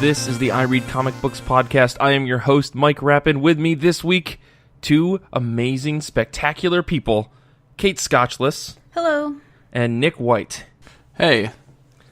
This is the I Read Comic Books podcast. I am your host, Mike Rapin. With me this week, two amazing, spectacular people, Kate Scotchless. Hello. And Nick White. Hey.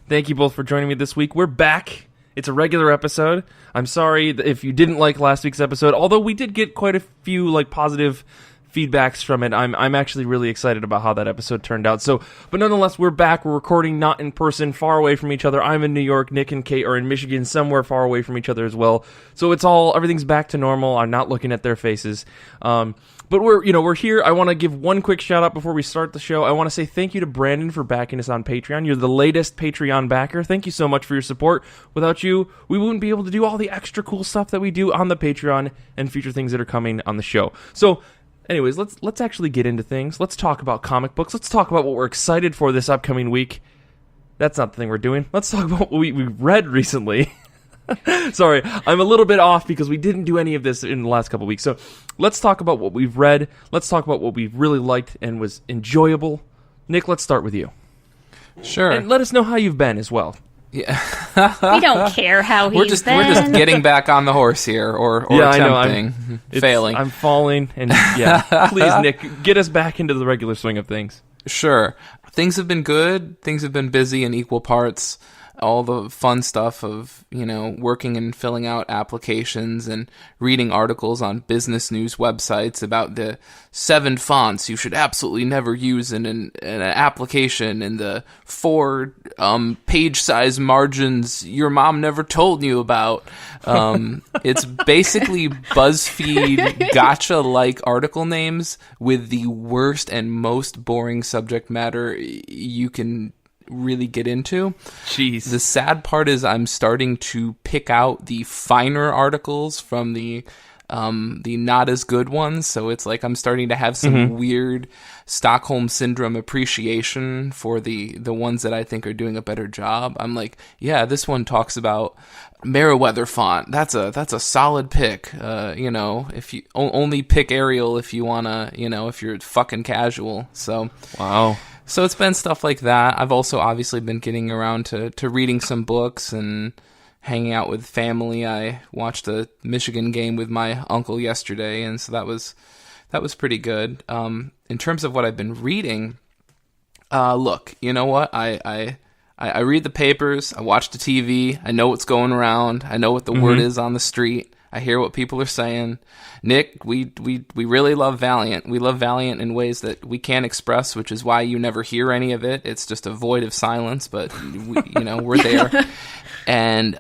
Thank you both for joining me this week. We're back. It's a regular episode. I'm sorry if you didn't like last week's episode, although we did get quite a few positive feedbacks from it. I'm actually really excited about how that episode turned out. But nonetheless, we're back. We're recording not in person, far away from each other. I'm in New York. Nick and Kate are in Michigan, somewhere far away from each other as well. So everything's back to normal. I'm not looking at their faces. But we're here. I want to give one quick shout out before we start the show. I want to say thank you to Brandon for backing us on Patreon. You're the latest Patreon backer. Thank you so much for your support. Without you, we wouldn't be able to do all the extra cool stuff that we do on the Patreon and future things that are coming on the show. So, anyways, let's actually get into things. Let's talk about comic books. Let's talk about what we're excited for this upcoming week. That's not the thing we're doing. Let's talk about what we read recently. Sorry, I'm a little bit off because we didn't do any of this in the last couple weeks. So let's talk about what we've read. Let's talk about what we really liked and was enjoyable. Nick, let's start with you. Sure. And let us know how you've been as well. Yeah. We don't care how he's been. We're just getting back on the horse here, or yeah, attempting, failing. I'm falling, and yeah, please, Nick, get us back into the regular swing of things. Sure. Things have been good. Things have been busy in equal parts. All the fun stuff of, working and filling out applications and reading articles on business news websites about the 7 fonts you should absolutely never use in an application and the 4 page size margins your mom never told you about. It's basically BuzzFeed gotcha-like article names with the worst and most boring subject matter you can really get into. Jeez. The sad part is I'm starting to pick out the finer articles from the not as good ones. So it's like I'm starting to have some weird Stockholm Syndrome appreciation for the ones that I think are doing a better job. I'm like, yeah, this one talks about Meriwether font. That's a solid pick. If you only pick Arial if you wanna, if you're fucking casual. So wow. So it's been stuff like that. I've also obviously been getting around to reading some books and hanging out with family. I watched a Michigan game with my uncle yesterday, and so that was pretty good. In terms of what I've been reading, look, you know what? I read the papers. I watch the TV. I know what's going around. I know what the word is on the street. I hear what people are saying. Nick, we really love Valiant. We love Valiant in ways that we can't express, which is why you never hear any of it. It's just a void of silence, but we're there. And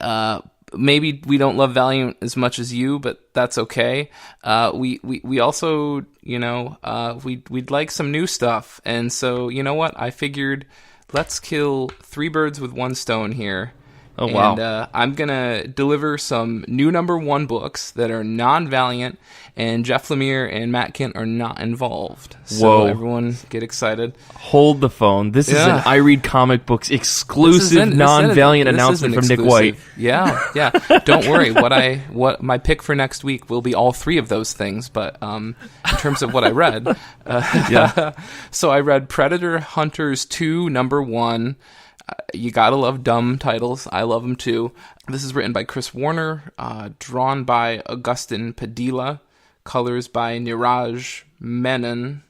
maybe we don't love Valiant as much as you, but that's okay. We also, we'd like some new stuff. And so, you know what? I figured let's kill 3 birds with 1 stone here. Oh, wow. And I'm going to deliver some new #1 books that are non-Valiant, and Jeff Lemire and Matt Kint are not involved. So whoa. Everyone get excited. Hold the phone. This is an I Read Comic Books exclusive non-Valiant announcement from Nick White. Yeah. Don't worry. What my pick for next week will be all 3 of those things, but in terms of what I read, so I read Predator Hunters 2 #1. You gotta love dumb titles. I love them too. This is written by Chris Warner, drawn by Augustin Padilla, colors by Niraj Menon,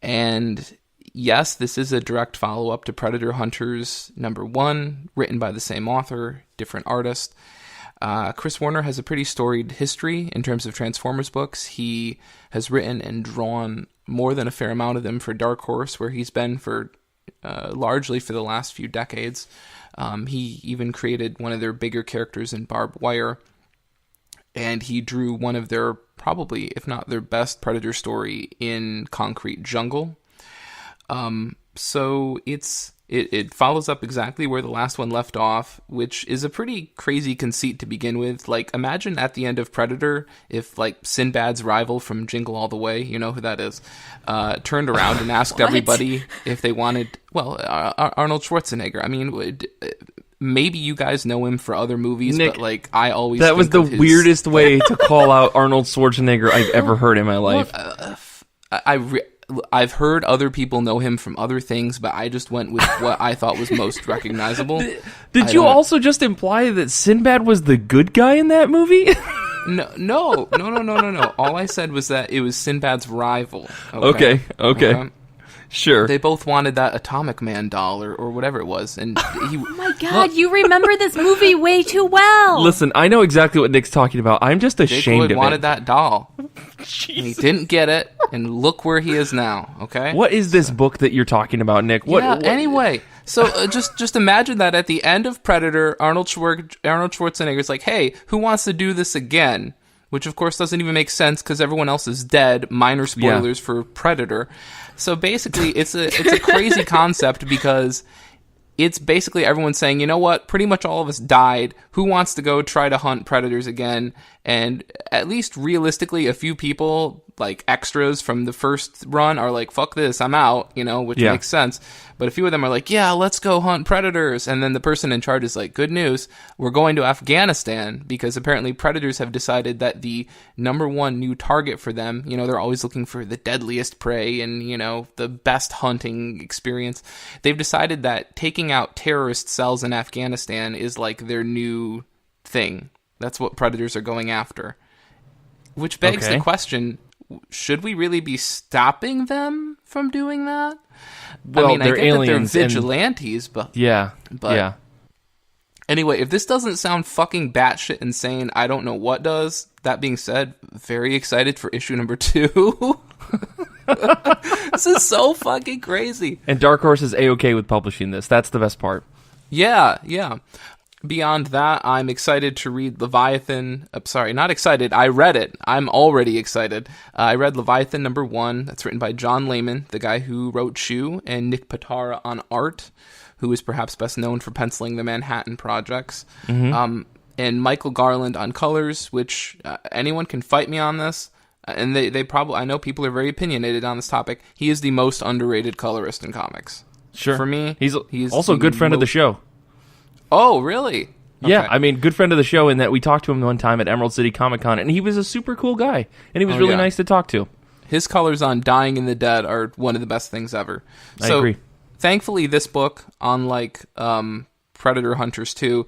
and yes, this is a direct follow-up to Predator Hunters #1, written by the same author, different artist. Chris Warner has a pretty storied history in terms of Transformers books. He has written and drawn more than a fair amount of them for Dark Horse, where he's been for largely for the last few decades. He even created one of their bigger characters in Barbed Wire, and he drew one of their probably, if not their best Predator story in Concrete Jungle. So it follows up exactly where the last one left off, which is a pretty crazy conceit to begin with. Like, imagine at the end of Predator if, Sinbad's rival from Jingle All the Way, you know who that is, turned around and asked everybody if they wanted, Arnold Schwarzenegger. I mean, maybe you guys know him for other movies, Nick, but, I always that was the weirdest way to call out Arnold Schwarzenegger I've ever heard in my life. I've heard other people know him from other things, but I just went with what I thought was most recognizable. Did you also just imply that Sinbad was the good guy in that movie? No. All I said was that it was Sinbad's rival. Okay. Sure. They both wanted that Atomic Man doll or whatever it was. And he, oh my God, you remember this movie way too well. Listen, I know exactly what Nick's talking about. I'm just ashamed of it. Dick wanted that doll. Jesus. And he didn't get it, and look where he is now, okay? What is this book that you're talking about, Nick? What? Anyway, so just imagine that at the end of Predator, Arnold Schwarzenegger's like, hey, who wants to do this again? Which, of course, doesn't even make sense because everyone else is dead. Minor spoilers for Predator. So basically, it's a crazy concept because it's basically everyone saying, you know what, pretty much all of us died. Who wants to go try to hunt predators again? And at least realistically, a few people, like extras from the first run, are like, fuck this, I'm out, which makes sense. But a few of them are like, yeah, let's go hunt predators. And then the person in charge is like, good news, we're going to Afghanistan because apparently predators have decided that the number one new target for them, they're always looking for the deadliest prey and, the best hunting experience. They've decided that taking out terrorist cells in Afghanistan is like their new thing. That's what predators are going after. Which begs the question, should we really be stopping them from doing that? Well, I get aliens that they're vigilantes, but... Yeah. Anyway, if this doesn't sound fucking batshit insane, I don't know what does. That being said, very excited for issue number 2. This is so fucking crazy. And Dark Horse is A-okay with publishing this. That's the best part. Yeah. Beyond that, I'm excited to read Leviathan. Sorry, not excited. I read it. I'm already excited. I read Leviathan number 1. That's written by John Layman, the guy who wrote Chew, and Nick Pitara on art, who is perhaps best known for penciling the Manhattan Projects. Mm-hmm. And Michael Garland on colors, which anyone can fight me on this. And they probably, I know people are very opinionated on this topic. He is the most underrated colorist in comics. Sure. For me, he's also a good friend of the show. Oh, really? Yeah, I mean, good friend of the show in that we talked to him one time at Emerald City Comic Con, and he was a super cool guy, and he was really nice to talk to. His colors on Dying in the Dead are one of the best things ever. I agree. Thankfully, this book, unlike Predator Hunters 2,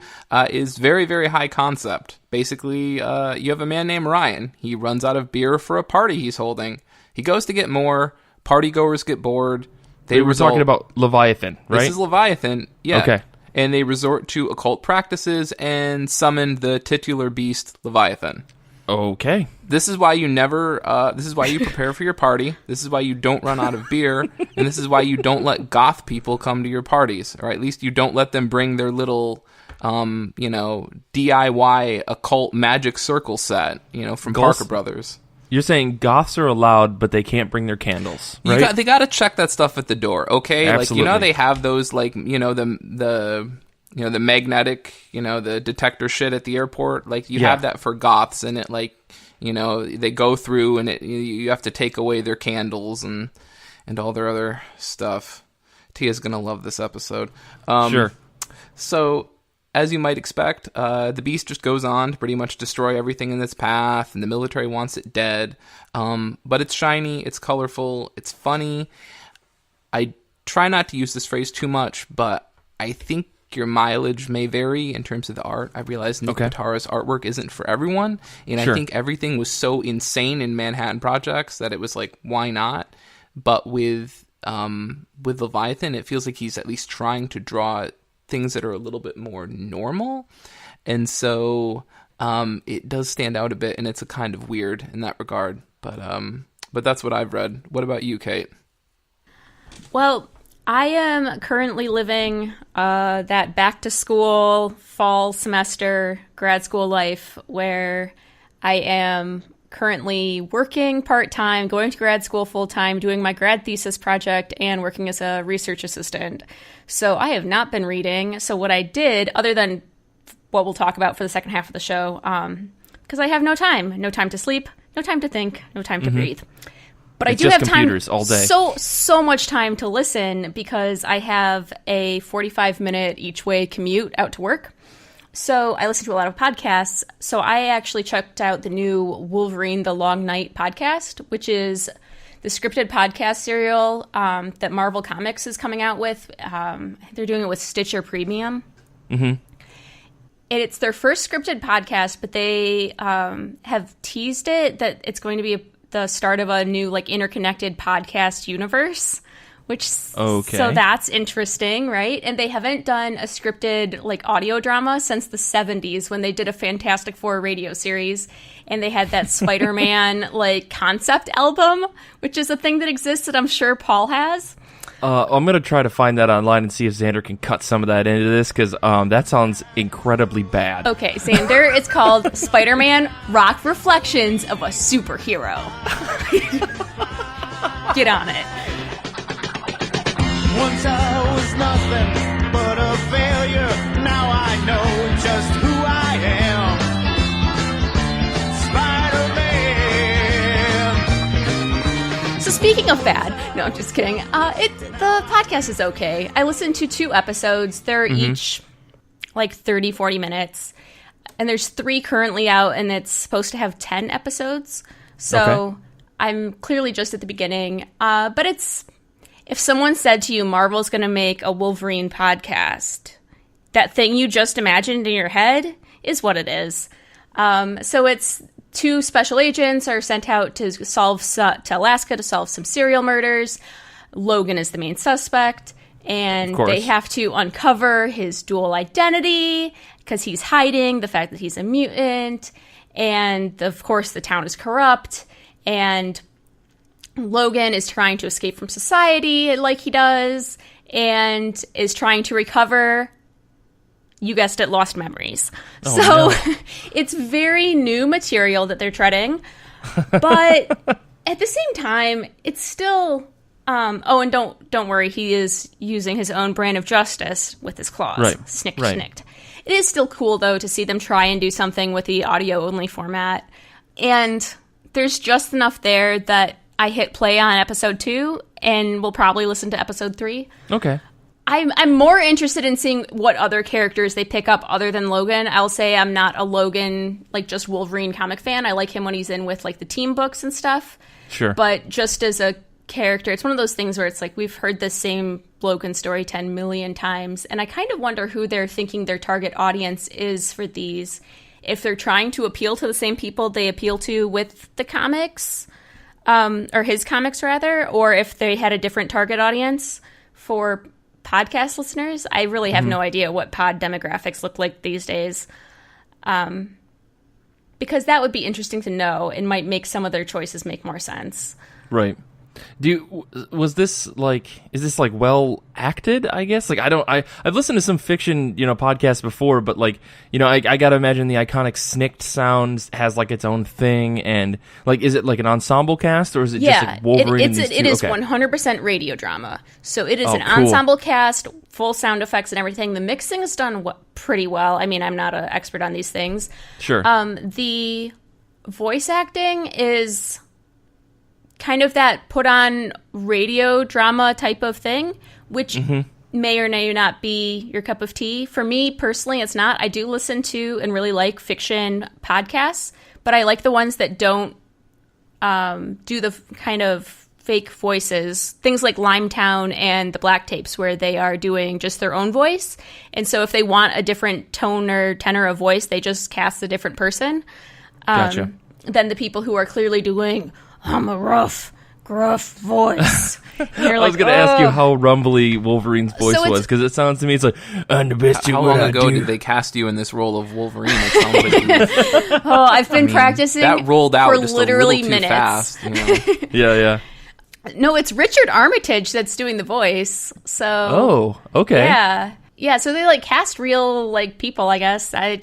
is very, very high concept. Basically, you have a man named Ryan. He runs out of beer for a party he's holding. He goes to get more. Partygoers get bored. We were talking about Leviathan, right? This is Leviathan, yeah. Okay. And they resort to occult practices and summon the titular beast, Leviathan. Okay. This is why you never, this is why you prepare for your party. This is why you don't run out of beer. And this is why you don't let goth people come to your parties. Or at least you don't let them bring their little, DIY occult magic circle set, from Parker Brothers. You're saying goths are allowed, but they can't bring their candles, right? They got to check that stuff at the door, okay? Absolutely. Like, they have those, like, the magnetic, the detector shit at the airport. Like, you have that for goths, and it, like, they go through, and you have to take away their candles and all their other stuff. Tia's gonna love this episode. Sure. So, as you might expect, the beast just goes on to pretty much destroy everything in its path, and the military wants it dead. But it's shiny, it's colorful, it's funny. I try not to use this phrase too much, but I think your mileage may vary in terms of the art. I realize Nick Pitara's artwork isn't for everyone, and I think everything was so insane in Manhattan Projects that it was like, why not? But with Leviathan, it feels like he's at least trying to draw things that are a little bit more normal, and so it does stand out a bit, and it's a kind of weird in that regard. But that's what I've read. What about you, Kate? Well, I am currently living that back to school fall semester grad school life where I am currently working part-time, going to grad school full-time, doing my grad thesis project, and working as a research assistant. So I have not been reading. So what I did, other than what we'll talk about for the second half of the show, because I have no time to sleep, no time to think, no time to breathe. But I do have time all day. So much time to listen because I have a 45-minute each way commute out to work. So I listen to a lot of podcasts. So I actually checked out the new Wolverine: The Long Night podcast, which is the scripted podcast serial that Marvel Comics is coming out with. They're doing it with Stitcher Premium. Mm-hmm. It's their first scripted podcast, but they have teased it that it's going to be the start of a new like interconnected podcast universe, which so that's interesting, right? And they haven't done a scripted like audio drama since the 70s when they did a Fantastic Four radio series, and they had that Spider-Man like concept album, which is a thing that exists that I'm sure Paul has. I'm going to try to find that online and see if Xander can cut some of that into this, because that sounds incredibly bad. Okay, Xander, it's called Spider-Man Rock Reflections of a Superhero. Get on it. Once I was nothing but a failure. Now I know just who I am. Spider-Man. So speaking of bad, no, I'm just kidding. The podcast is okay. I listened to 2 episodes. They're each like 30, 40 minutes. And there's 3 currently out, and it's supposed to have 10 episodes. So I'm clearly just at the beginning. But it's... If someone said to you, Marvel's going to make a Wolverine podcast, that thing you just imagined in your head is what it is. So it's 2 special agents are sent out to to Alaska to solve some serial murders. Logan is the main suspect, and they have to uncover his dual identity because he's hiding the fact that he's a mutant. And, of course, the town is corrupt, and Logan is trying to escape from society like he does, and is trying to recover, you guessed it, lost memories. It's very new material that they're treading, but at the same time, it's still... and don't worry, he is using his own brand of justice with his claws. Right. Snicked. It is still cool, though, to see them try and do something with the audio-only format, and there's just enough there that I hit play on episode 2, and we'll probably listen to episode 3. Okay. I'm more interested in seeing what other characters they pick up other than Logan. I'll say I'm not a Logan, like, just Wolverine comic fan. I like him when he's in with, like, the team books and stuff. Sure. But just as a character, it's one of those things where it's like, we've heard this same Logan story 10 million times, and I kind of wonder who they're thinking their target audience is for these. If they're trying to appeal to the same people they appeal to with the comics... or his comics, rather, or if they had a different target audience for podcast listeners. I really have no idea what pod demographics look like these days. Because that would be interesting to know and might make some of their choices make more sense. Right. Is this well acted, I guess? Like, I've listened to some fiction, podcasts before, but like, I gotta imagine the iconic snicked sounds has like its own thing, and like, is it like an ensemble cast, or is it just like Wolverine? It is 100% radio drama. So it is an ensemble cast, full sound effects and everything. The mixing is done pretty well. I mean, I'm not an expert on these things. Sure. The voice acting is kind of that put on radio drama type of thing, which may or may not be your cup of tea. For me personally, it's not. I do listen to and really like fiction podcasts, but I like the ones that don't do the kind of fake voices, things like Limetown and the Black Tapes, where they are doing just their own voice. And so if they want a different tone or tenor of voice, they just cast a different person. Gotcha. Than the people who are clearly doing... I'm a rough, gruff voice. I was going to ask you how rumbly Wolverine's voice was, because it sounds to me, it's like, I'm the best you How long ago did they cast you in this role of Wolverine? It sounds like I've been practicing that rolled out for just literally a little minutes. too fast. Yeah. No, it's Richard Armitage that's doing the voice. So. Oh, okay. Yeah. So they like cast real like people, I guess. I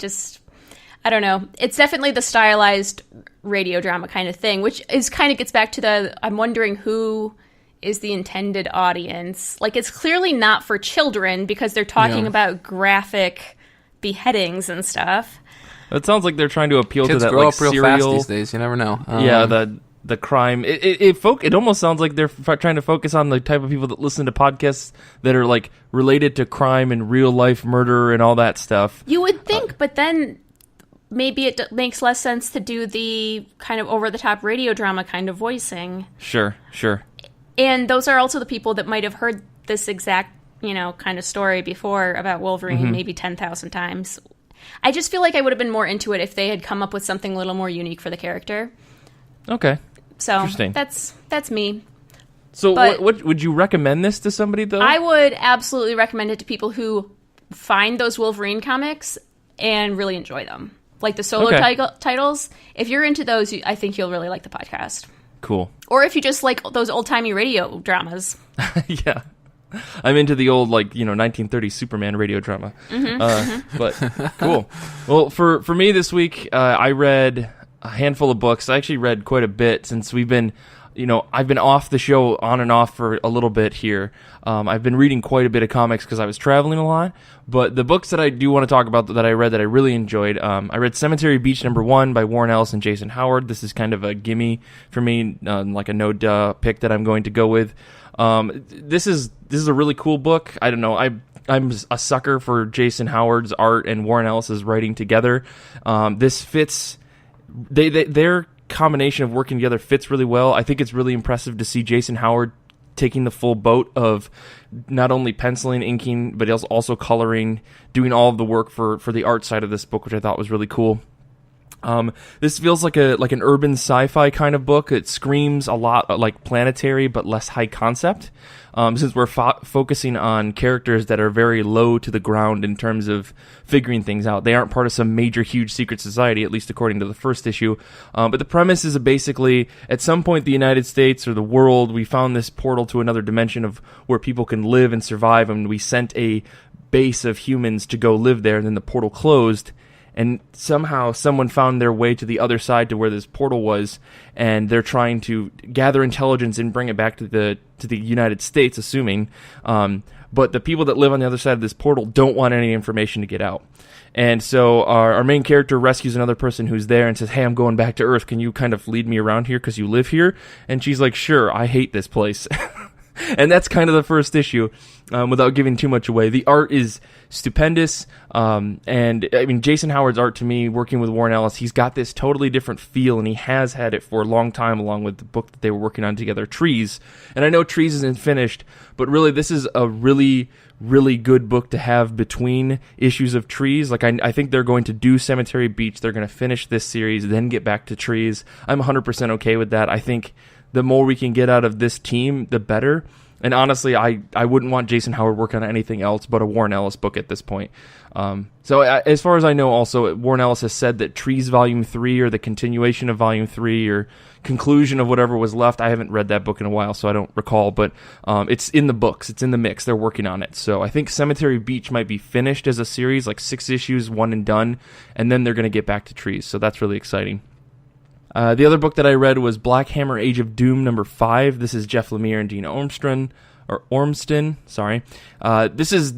don't know. It's definitely the stylized radio drama kind of thing, which is kind of gets back to I'm wondering who is the intended audience. Like, it's clearly not for children because they're talking about graphic beheadings and stuff. It sounds like they're trying to appeal Kids to that grow like up real serial fast these days. You never know. The crime. It almost sounds like they're trying to focus on the type of people that listen to podcasts that are like related to crime and real life murder and all that stuff. You would think, but then maybe it makes less sense to do the kind of over-the-top radio drama kind of voicing. Sure. And those are also the people that might have heard this exact, kind of story before about Wolverine maybe 10,000 times. I just feel like I would have been more into it if they had come up with something a little more unique for the character. Okay. So Interesting. that's me. So But- what would you recommend this to somebody, though? I would absolutely recommend it to people who find those Wolverine comics and really enjoy them. Like the solo titles. If you're into those, I think you'll really like the podcast. Cool. Or if you just like those old-timey radio dramas. Yeah. I'm into the old, 1930s Superman radio drama. But cool. Well, for me this week, I read a handful of books. I actually read quite a bit since we've been, I've been off the show on and off for a little bit here. I've been reading quite a bit of comics because I was traveling a lot. But the books that I do want to talk about that I read that I really enjoyed, I read Cemetery Beach #1 by Warren Ellis and Jason Howard. This is kind of a gimme for me, like a no-duh pick that I'm going to go with. This is a really cool book. I don't know. I'm a sucker for Jason Howard's art and Warren Ellis's writing together. This fits. Their combination of working together fits really well. I think it's really impressive to see Jason Howard taking the full boat of not only penciling, inking, but also coloring, doing all of the work for the art side of this book, which I thought was really cool. This feels like an urban sci-fi kind of book. It screams a lot like Planetary, but less high concept. Since we're focusing on characters that are very low to the ground in terms of figuring things out. They aren't part of some major, huge secret society, at least according to the first issue. But the premise is basically, at some point, the United States or the world, we found this portal to another dimension of where people can live and survive, and we sent a base of humans to go live there, and then the portal closed. And somehow someone found their way to the other side to where this portal was, and they're trying to gather intelligence and bring it back to the United States, assuming. But the people that live on the other side of this portal don't want any information to get out. And so our main character rescues another person who's there and says, "Hey, I'm going back to Earth. Can you kind of lead me around here because you live here?" And she's like, "Sure, I hate this place." And that's kind of the first issue, without giving too much away. The art is stupendous, and I mean, Jason Howard's art, to me, working with Warren Ellis, he's got this totally different feel, and he has had it for a long time, along with the book that they were working on together, Trees. And I know Trees isn't finished, but really, this is a really, really good book to have between issues of Trees. Like, I think they're going to do Cemetery Beach, they're going to finish this series, then get back to Trees. I'm 100% okay with that. I think the more we can get out of this team, the better. And honestly, I wouldn't want Jason Howard working on anything else but a Warren Ellis book at this point. As far as I know, also, Warren Ellis has said that Trees Volume 3 or the continuation of Volume 3 or conclusion of whatever was left, I haven't read that book in a while, so I don't recall, but it's in the books. It's in the mix. They're working on it. So I think Cemetery Beach might be finished as a series, like 6 issues, one and done, and then they're going to get back to Trees. So that's really exciting. The other book that I read was Black Hammer Age of Doom #5. This is Jeff Lemire and Dina Ormston. Sorry. This is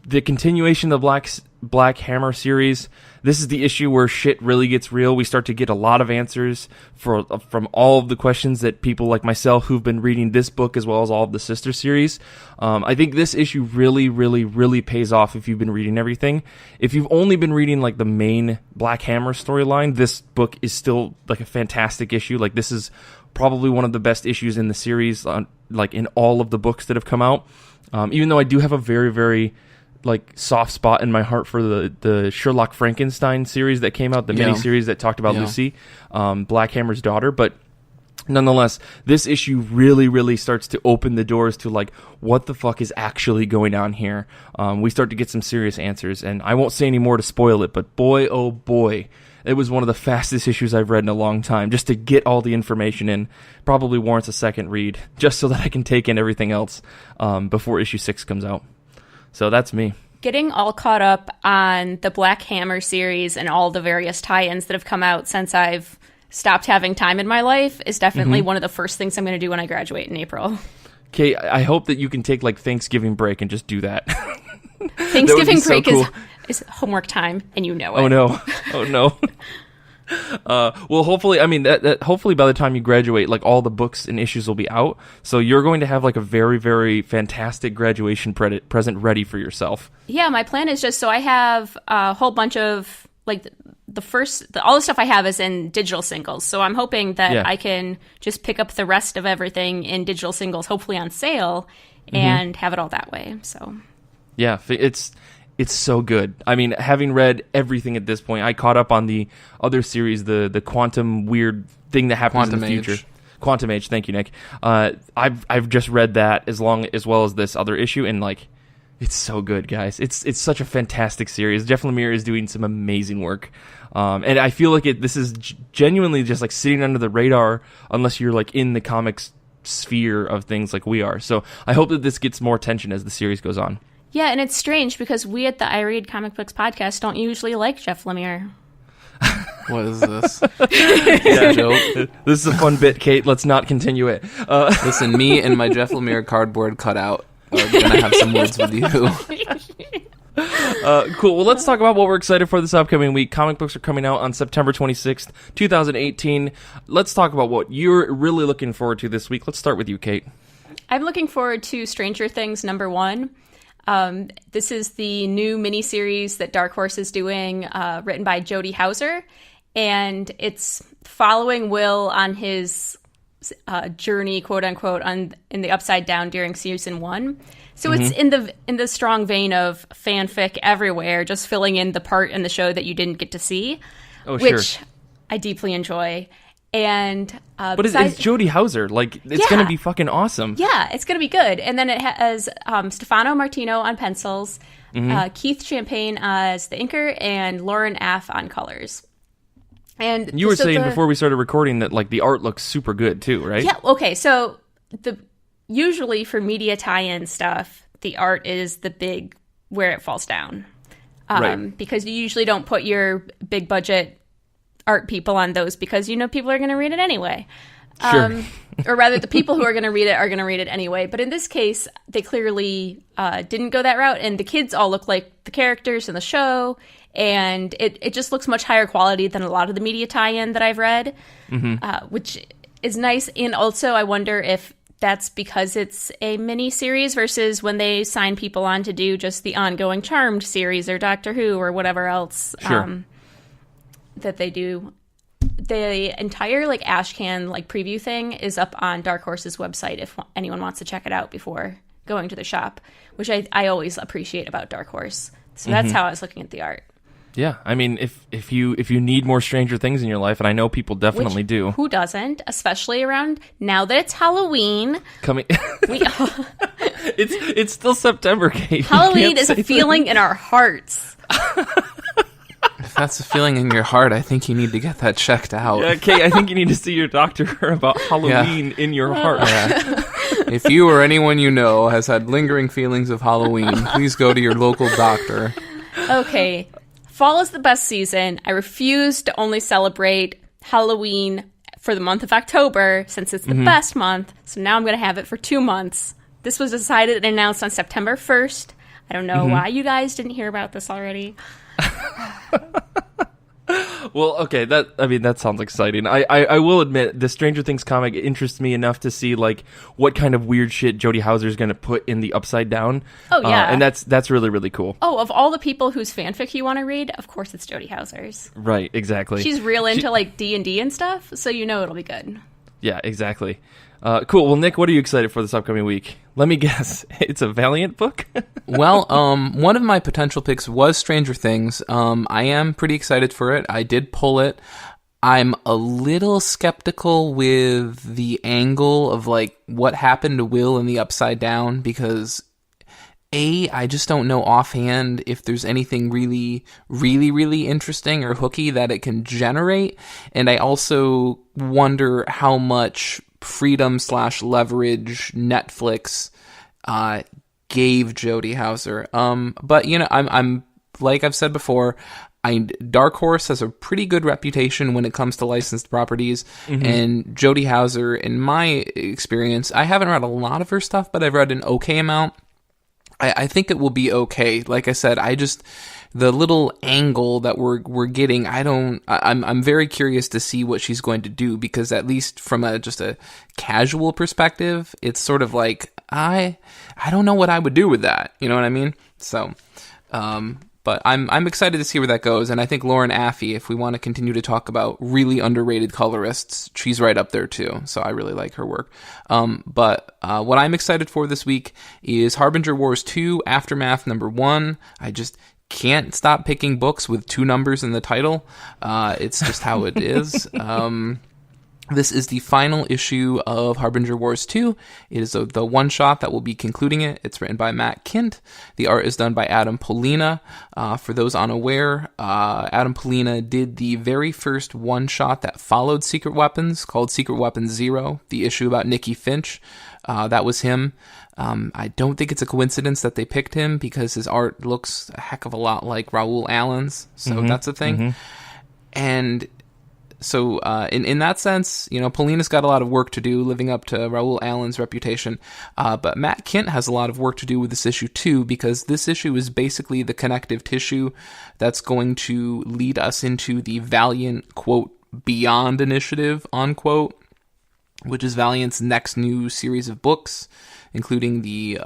the continuation of the Black Hammer series. This is the issue where shit really gets real. We start to get a lot of answers from all of the questions that people like myself who've been reading this book as well as all of the sister series. I think this issue really, really, really pays off if you've been reading everything. If you've only been reading like the main Black Hammer storyline, this book is still like a fantastic issue. Like, this is probably one of the best issues in the series, like in all of the books that have come out. Even though I do have a very, very soft spot in my heart for the Sherlock Frankenstein series that came out, the miniseries that talked about Lucy, Black Hammer's daughter. But nonetheless, this issue really, really starts to open the doors to what the fuck is actually going on here. We start to get some serious answers, and I won't say any more to spoil it, but boy, oh boy, it was one of the fastest issues I've read in a long time. Just to get all the information in probably warrants a second read, just so that I can take in everything else before issue 6 comes out. So that's me. Getting all caught up on the Black Hammer series and all the various tie-ins that have come out since I've stopped having time in my life is definitely one of the first things I'm going to do when I graduate in April. Okay, I hope that you can take Thanksgiving break and just do that. Thanksgiving so break cool. is homework time, and you know it. Oh no! Oh no! Well, hopefully, hopefully by the time you graduate, all the books and issues will be out. So you're going to have a very, very fantastic graduation present ready for yourself. Yeah, my plan is just so I have a whole bunch of all the stuff I have is in digital singles. So I'm hoping that Yeah. I can just pick up the rest of everything in digital singles, hopefully on sale, and have it all that way. So Yeah, it's so good. I mean, having read everything at this point, I caught up on the other series, the quantum weird thing that happens in the Quantum future. Age. Quantum Age. Thank you, Nick. I've just read that as well as this other issue, and like, it's so good, guys. It's such a fantastic series. Jeff Lemire is doing some amazing work, and I feel like this is genuinely just like sitting under the radar, unless you're like in the comics sphere of things like we are. So I hope that this gets more attention as the series goes on. yeah, and it's strange because we at the I Read Comic Books podcast don't usually like Jeff Lemire. What is this? Yeah, joke. This is a fun bit, Kate. Let's not continue it. Listen, me and my Jeff Lemire cardboard cutout are gonna have some words with you. Cool. Well, let's talk about what we're excited for this upcoming week. Comic books are coming out on September 26th, 2018. Let's talk about what you're really looking forward to this week. Let's start with you, Kate. I'm looking forward to Stranger Things #1. This is the new miniseries that Dark Horse is doing, written by Jody Houser, and it's following Will on his journey, quote unquote, in the Upside Down during season 1. So it's in the strong vein of fanfic everywhere, just filling in the part in the show that you didn't get to see, which I deeply enjoy. And but it's Jody Houser. Like, it's going to be fucking awesome. Yeah, it's going to be good. And then it has Stefano Martino on pencils, Keith Champagne as the inker, and Lauren Aff on colors. And you were saying before we started recording that like the art looks super good too, right? Yeah. Okay. So usually for media tie-in stuff, the art is the big where it falls down, right? Because you usually don't put your big budget art people on those because people are going to read it anyway. Sure. Or rather, the people who are going to read it are going to read it anyway. But in this case, they clearly didn't go that route, and the kids all look like the characters in the show, and it just looks much higher quality than a lot of the media tie-in that I've read, which is nice. And also, I wonder if that's because it's a mini series versus when they sign people on to do just the ongoing Charmed series or Doctor Who or whatever else. Sure. That they do. The entire Ashcan preview thing is up on Dark Horse's website if anyone wants to check it out before going to the shop, which I always appreciate about Dark Horse. So that's how I was looking at the art. Yeah, I mean, if you need more Stranger Things in your life, and I know people definitely do. Who doesn't? Especially around now that it's Halloween. Coming, it's still September, Kate. Halloween is a feeling in our hearts. If that's a feeling in your heart, I think you need to get that checked out. Yeah, Kate, I think you need to see your doctor about Halloween in your heart. Yeah. If you or anyone you know has had lingering feelings of Halloween, please go to your local doctor. Okay. Fall is the best season. I refuse to only celebrate Halloween for the month of October since it's the best month. So now I'm going to have it for 2 months. This was decided and announced on September 1st. I don't know why you guys didn't hear about this already. Well, okay, that sounds exciting. I will admit, the Stranger Things comic interests me enough to see what kind of weird shit Jody Houser is going to put in the Upside Down. Oh yeah, and that's really, really cool. Oh, of all the people whose fanfic you want to read, of course it's Jody Houser's. Right, exactly. She's real into D&D and stuff, so it'll be good. Yeah, exactly. Cool. Well, Nick, what are you excited for this upcoming week? Let me guess. It's a Valiant book? Well, one of my potential picks was Stranger Things. I am pretty excited for it. I did pull it. I'm a little skeptical with the angle of what happened to Will in the Upside Down because I just don't know offhand if there's anything really, really, really interesting or hooky that it can generate. And I also wonder how much freedom/leverage Netflix gave Jody Houser. But I'm like I've said before, Dark Horse has a pretty good reputation when it comes to licensed properties, and Jody Houser, in my experience, I haven't read a lot of her stuff, but I've read an okay amount. I think it will be okay. Like I said, the little angle that we're getting, I'm very curious to see what she's going to do, because at least from just a casual perspective, it's sort of I don't know what I would do with that. You know what I mean? So, But I'm excited to see where that goes, and I think Lauren Affey, if we want to continue to talk about really underrated colorists, she's right up there too. So I really like her work. But what I'm excited for this week is Harbinger Wars 2 Aftermath #1. I just can't stop picking books with 2 numbers in the title. It's just how it is. This is the final issue of Harbinger Wars 2. It is the one-shot that will be concluding it. It's written by Matt Kindt. The art is done by Adam Polina. For those unaware, Adam Polina did the very first one-shot that followed Secret Weapons, called Secret Weapons 0, the issue about Nikki Finch. That was him. I don't think it's a coincidence that they picked him, because his art looks a heck of a lot like Raoul Allen's, so that's a thing. And so in that sense, Polina's got a lot of work to do living up to Raoul Allen's reputation. But Matt Kindt has a lot of work to do with this issue too, because this issue is basically the connective tissue that's going to lead us into the Valiant, quote, Beyond Initiative, unquote, which is Valiant's next new series of books, including the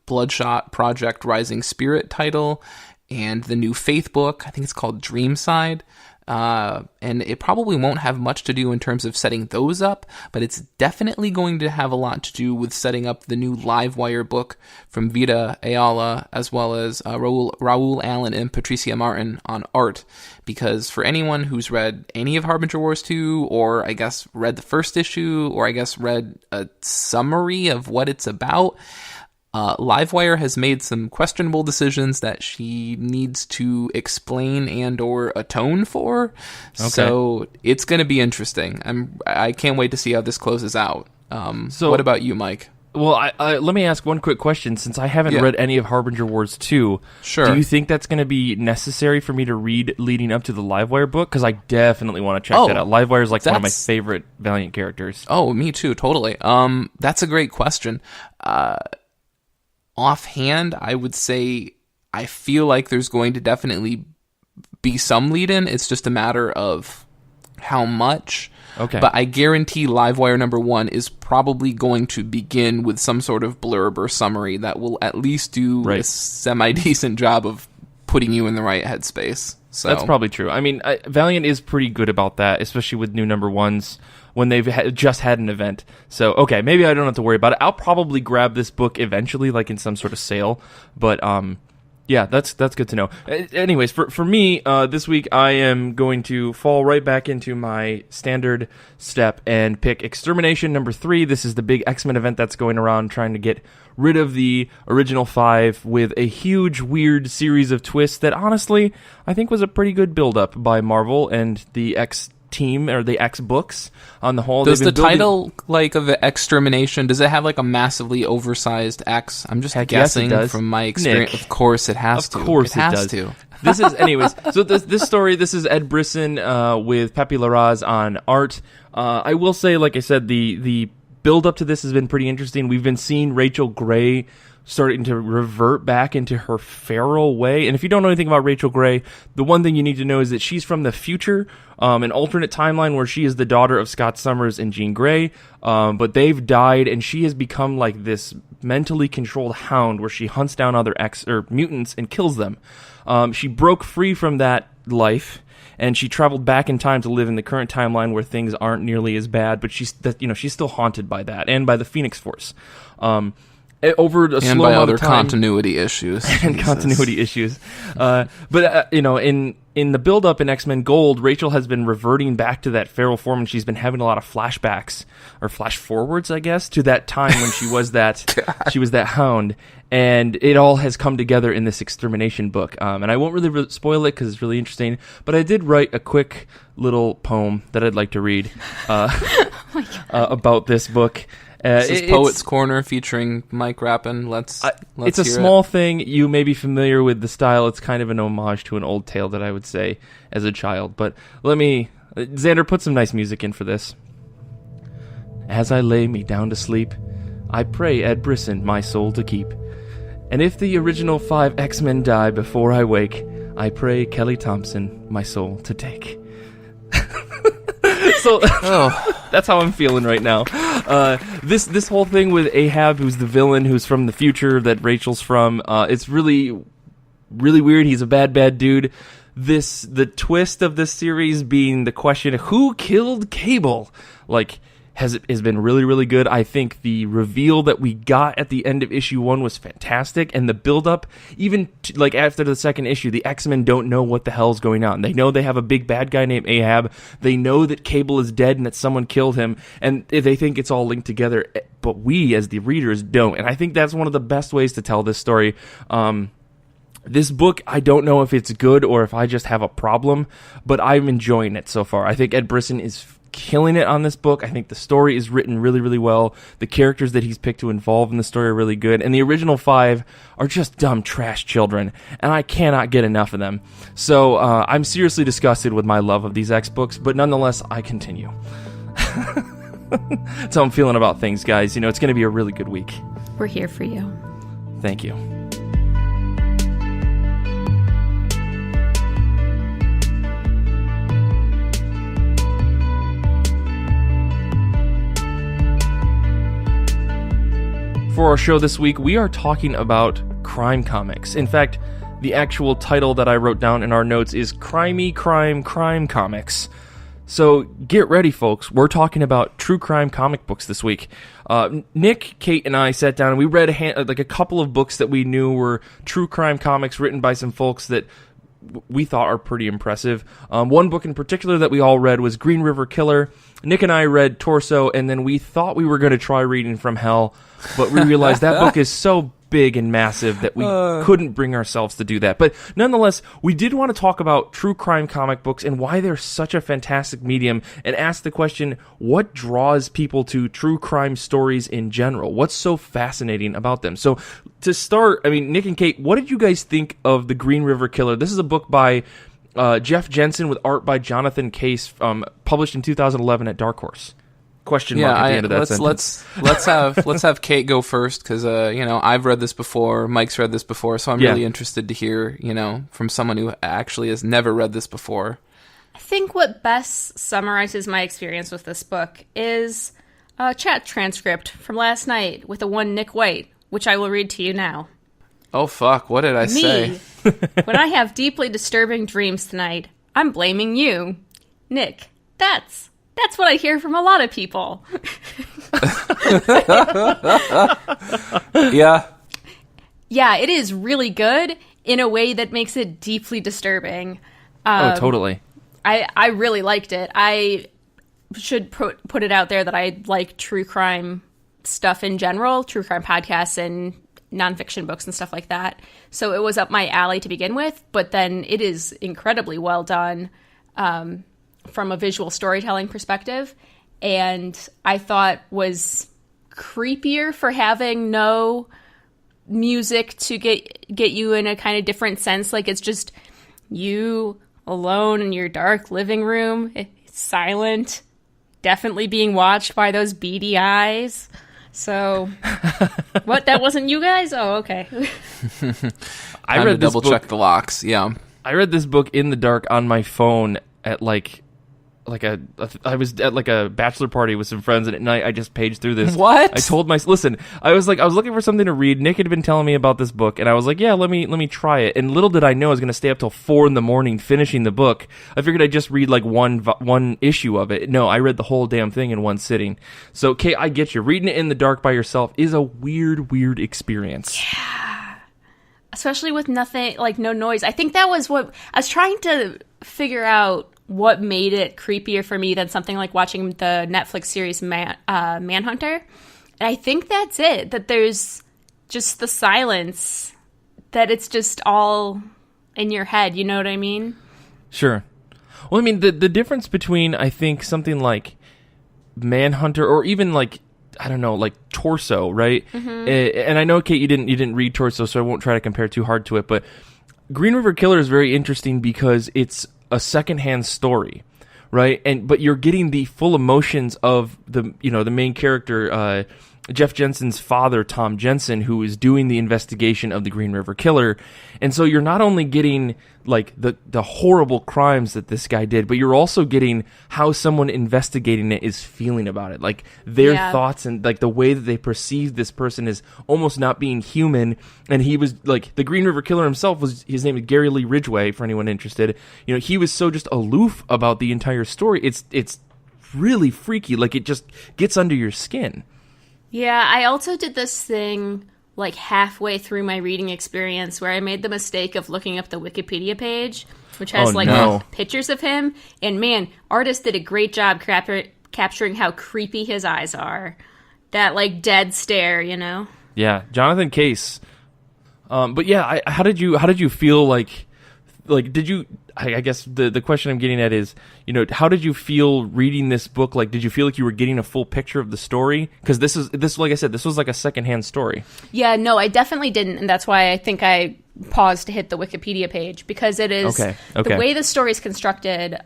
Bloodshot Project Rising Spirit title and the new Faith book. I think it's called Dreamside. And it probably won't have much to do in terms of setting those up, but it's definitely going to have a lot to do with setting up the new Livewire book from Vita Ayala, as well as Raoul Allen and Patricia Martin on art. Because for anyone who's read any of Harbinger Wars 2, or I guess read the first issue, or I guess read a summary of what it's about, Livewire has made some questionable decisions that she needs to explain and or atone for. Okay. So it's going to be interesting. I can't wait to see how this closes out. So what about you, Mike? Well, let me ask one quick question. Since I haven't read any of Harbinger Wars 2, sure. Do you think that's going to be necessary for me to read leading up to the Livewire book? Because I definitely want to check that out. Livewire is like one of my favorite Valiant characters. Oh, me too, totally. That's a great question. Offhand, I would say I feel like there's going to definitely be some lead-in. It's just a matter of how much. Okay. But I guarantee Livewire #1 is probably going to begin with some sort of blurb or summary that will at least do a semi-decent job of putting you in the right headspace. So that's probably true. I mean, Valiant is pretty good about that, especially with new #1s when they've just had an event. So, okay, maybe I don't have to worry about it. I'll probably grab this book eventually, like in some sort of sale. But, yeah, that's good to know. Anyways, for me, this week I am going to fall right back into my standard step and pick Extermination #3. This is the big X-Men event that's going around trying to get rid of the original 5 with a huge, weird series of twists that, honestly, I think was a pretty good build-up by Marvel and the X team, or the X books on the whole. Does the title of the Extermination, does it have like a massively oversized X? I'm just guessing from my experience. Nick, of course it has to. Of course it has to. This is, anyways, so this story, this is Ed Brisson with Pepe Larraz on art. I will say, like I said, the build up to this has been pretty interesting. We've been seeing Rachel Gray starting to revert back into her feral way. And if you don't know anything about Rachel Gray, the one thing you need to know is that she's from the future, an alternate timeline where she is the daughter of Scott Summers and Jean Grey, but they've died, and she has become like this mentally controlled hound where she hunts down other mutants and kills them. She broke free from that life, and she traveled back in time to live in the current timeline where things aren't nearly as bad, but she's still haunted by that and by the Phoenix Force. Over a slow by amount other of time, continuity issues and continuity issues, but in the build up in X-Men Gold, Rachel has been reverting back to that feral form, and she's been having a lot of flashbacks or flash forwards, I guess, to that time when she was that she was that hound, and it all has come together in this Extermination book. And I won't really spoil it because it's really interesting, but I did write a quick little poem that I'd like to read about this book. This is Poet's Corner featuring Mike Rapin. Let's it's a small thing. You may be familiar with the style. It's kind of an homage to an old tale that I would say as a child. But Xander, put some nice music in for this. As I lay me down to sleep, I pray Ed Brisson my soul to keep. And if the original 5 X-Men die before I wake, I pray Kelly Thompson my soul to take. So that's how I'm feeling right now. This whole thing with Ahab, who's the villain, who's from the future that Rachel's from, it's really really weird. He's a bad dude. The twist of this series being the question, who killed Cable? Like, has been really, really good. I think the reveal that we got at the end of issue 1 was fantastic, and the build-up, even like after the second issue, the X-Men don't know what the hell's going on. They know they have a big bad guy named Ahab. They know that Cable is dead and that someone killed him, and they think it's all linked together, but we, as the readers, don't. And I think that's one of the best ways to tell this story. This book, I don't know if it's good or if I just have a problem, but I'm enjoying it so far. I think Ed Brisson is killing it on this book. I think the story is written really, really well. The characters that he's picked to involve in the story are really good. And the original 5 are just dumb trash children, and I cannot get enough of them. So I'm seriously disgusted with my love of these X books, but nonetheless, I continue. That's how I'm feeling about things, guys. You know, it's going to be a really good week. We're here for you. Thank you. For our show this week, we are talking about crime comics. In fact, the actual title that I wrote down in our notes is Crimey-Crime-Crime Comics. So get ready, folks. We're talking about true crime comic books this week. Nick, Kate, and I sat down and we read a couple of books that we knew were true crime comics written by some folks that we thought are pretty impressive. One book in particular that we all read was Green River Killer. Nick and I read Torso, and then we thought we were going to try reading From Hell, but we realized that book is so big and massive that we couldn't bring ourselves to do that. But nonetheless, we did want to talk about true crime comic books and why they're such a fantastic medium, and ask the question, what draws people to true crime stories in general? What's so fascinating about them? So to start, I mean, Nick and Kate, what did you guys think of The Green River Killer? This is a book by Jeff Jensen with art by Jonathan Case, published in 2011 at Dark Horse. Question mark at the end of that sentence. Let's have Kate go first, because I've read this before, Mike's read this before, so I'm really interested to hear from someone who actually has never read this before. I think what best summarizes my experience with this book is a chat transcript from last night with the one Nick White, which I will read to you now. Oh fuck, what did I say? When I have deeply disturbing dreams tonight, I'm blaming you. Nick, that's what I hear from a lot of people. Yeah. Yeah, it is really good in a way that makes it deeply disturbing. Totally. I really liked it. I should put it out there that I like true crime stuff in general, true crime podcasts and nonfiction books and stuff like that. So it was up my alley to begin with, but then it is incredibly well done from a visual storytelling perspective, and I thought was creepier for having no music to get you in a kind of different sense. Like, it's just you alone in your dark living room. It's silent, definitely being watched by those beady eyes. So, what? That wasn't you guys? Oh, okay. I read this double book, check the locks. Yeah, I read this book in the dark on my phone at I was at like a bachelor party with some friends, and at night I just paged through this. What? I told I was looking for something to read. Nick had been telling me about this book, and I was like, yeah, let me try it. And little did I know I was going to stay up till 4 a.m. finishing the book. I figured I'd just read like one issue of it. No, I read the whole damn thing in one sitting. So, Kate, I get you. Reading it in the dark by yourself is a weird experience. Yeah. Especially with nothing, like no noise. I think that was what I was trying to figure out. What made it creepier for me than something like watching the Netflix series Manhunter. And I think that's it, that there's just the silence, that it's just all in your head, you know what I mean? Sure. Well, I mean, the difference between, I think, something like Manhunter or even like, I don't know, like Torso, right? Mm-hmm. And I know, Kate, you didn't read Torso, so I won't try to compare too hard to it, but Green River Killer is very interesting because it's a secondhand story, right? But you're getting the full emotions of the main character, Jeff Jensen's father, Tom Jensen, who is doing the investigation of the Green River Killer. And so you're not only getting like the horrible crimes that this guy did, but you're also getting how someone investigating it is feeling about it. Like their thoughts and like the way that they perceive this person is almost not being human. And he was like, the Green River Killer himself his name is Gary Lee Ridgway, for anyone interested. You know, he was so just aloof about the entire story. It's really freaky. Like it just gets under your skin. Yeah, I also did this thing like halfway through my reading experience where I made the mistake of looking up the Wikipedia page, which has pictures of him. And man, artist did a great job capturing how creepy his eyes are. That like dead stare, you know? Yeah, Jonathan Case. But yeah, how did you feel like did you? I guess the question I'm getting at is, you know, how did you feel reading this book? Like, did you feel like you were getting a full picture of the story? Because this, like I said, this was like a secondhand story. Yeah, no, I definitely didn't, and that's why I think I paused to hit the Wikipedia page, because it is okay. The way the story is constructed.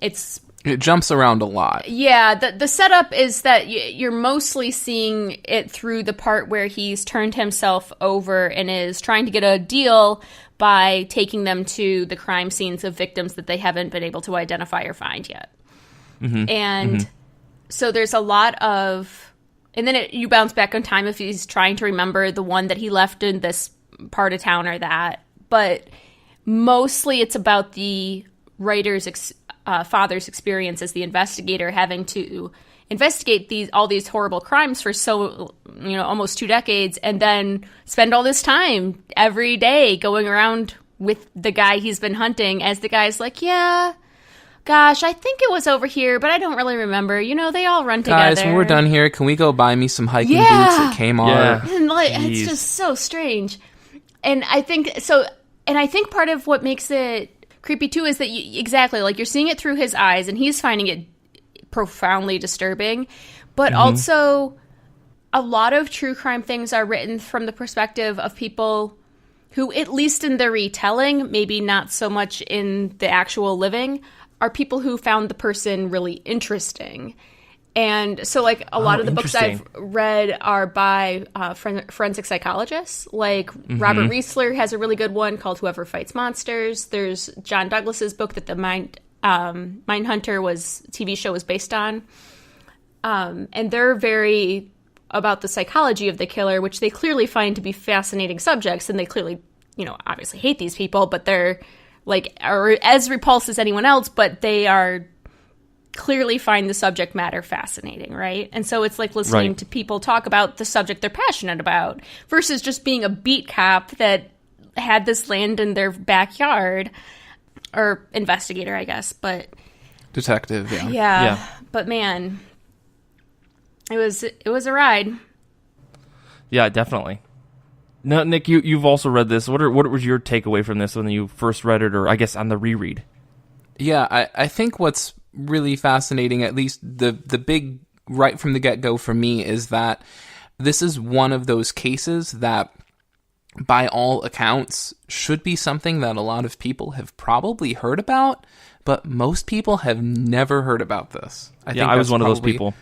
It jumps around a lot. Yeah, the setup is that you're mostly seeing it through the part where he's turned himself over and is trying to get a deal by taking them to the crime scenes of victims that they haven't been able to identify or find yet. Mm-hmm. And so there's a lot of... And then you bounce back on time if he's trying to remember the one that he left in this part of town or that. But mostly it's about the writer's father's experience as the investigator, having to investigate all these horrible crimes for almost 2 decades, and then spend all this time every day going around with the guy he's been hunting, as the guy's like, yeah, gosh, I think it was over here, but I don't really remember. You know, they all run together. Guys, when we're done here, can we go buy me some hiking boots at Kmart? Yeah. And it's just so strange. And I think part of what makes it creepy too is that you're seeing it through his eyes, and he's finding it profoundly disturbing. But also, a lot of true crime things are written from the perspective of people who, at least in the retelling, maybe not so much in the actual living, are people who found the person really interesting. And so, like, a lot of the books I've read are by forensic psychologists. Like, Robert Riesler has a really good one called Whoever Fights Monsters. There's John Douglas's book that the Mindhunter TV show was based on. And they're very about the psychology of the killer, which they clearly find to be fascinating subjects. And they clearly, obviously hate these people, but they're, like, are as repulsed as anyone else, but they are... clearly find the subject matter fascinating, right? And so it's like listening to people talk about the subject they're passionate about versus just being a beat cop that had this land in their backyard, or investigator, I guess, but detective, yeah. But man, it was a ride. Yeah, definitely. Now, Nick, you've also read this. What was your takeaway from this when you first read it, or I guess on the reread? Yeah, I think what's really fascinating, at least the big right from the get-go for me, is that this is one of those cases that, by all accounts, should be something that a lot of people have probably heard about, but most people have never heard about this. I was one of those people.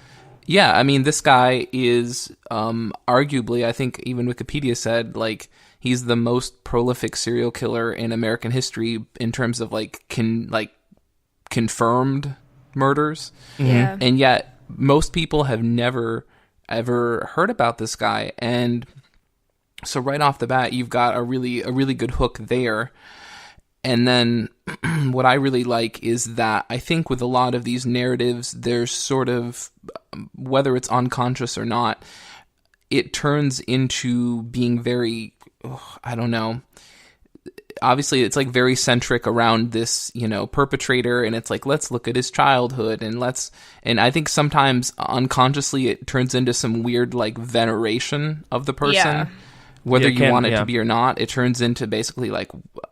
Yeah, I mean, this guy is arguably, I think even Wikipedia said, like, he's the most prolific serial killer in American history in terms of, confirmed murders. Yeah. And yet most people have never ever heard about this guy. And so right off the bat, you've got a really good hook there. And then what I really like is that I think with a lot of these narratives, there's sort of, whether it's unconscious or not, it turns into being very, I don't know, obviously it's like very centric around this, perpetrator, and it's like, let's look at his childhood, and I think sometimes unconsciously it turns into some weird like veneration of the person, whether you want it to be or not. It turns into basically like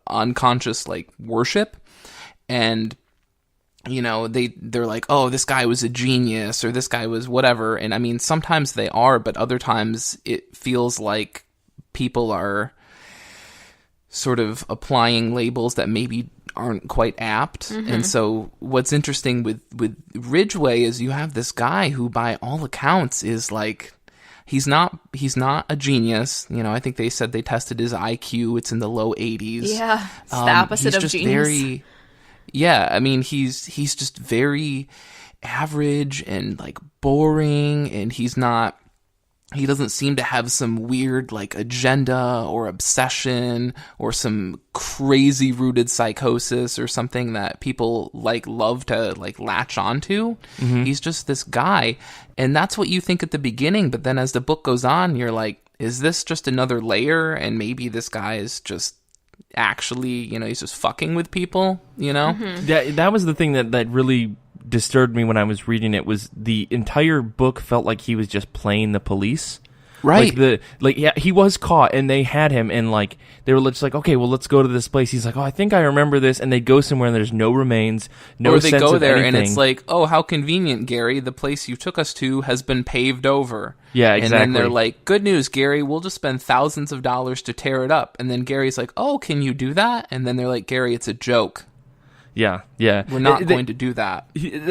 unconscious like worship, and they're like, oh, this guy was a genius, or this guy was whatever. And I mean, sometimes they are, but other times it feels like people are sort of applying labels that maybe aren't quite apt. And so what's interesting with Ridgway is you have this guy who by all accounts is like, he's not a genius. You know, I think they said they tested his IQ. It's in the low 80s. Yeah, it's the opposite of genius. I mean, he's just very average and like boring, and he doesn't seem to have some weird like agenda or obsession or some crazy rooted psychosis or something that people like love to like latch onto. He's just this guy, and that's what you think at the beginning, but then as the book goes on, you're like, is this just another layer, and maybe this guy is just actually, you know, he's just fucking with people, you know? That was the thing that really disturbed me when I was reading it, was the entire book felt like he was just playing the police. Right. He was caught and they had him, and like they were just like, okay, well, let's go to this place. He's like, oh, I think I remember this, and they go somewhere and there's no remains, no sense of anything. Or they go there and it's like, oh, how convenient, Gary. The place you took us to has been paved over. Yeah, exactly. And then they're like, good news, Gary. We'll just spend thousands of dollars to tear it up. And then Gary's like, oh, can you do that? And then they're like, Gary, it's a joke. Yeah. We're not going to do that.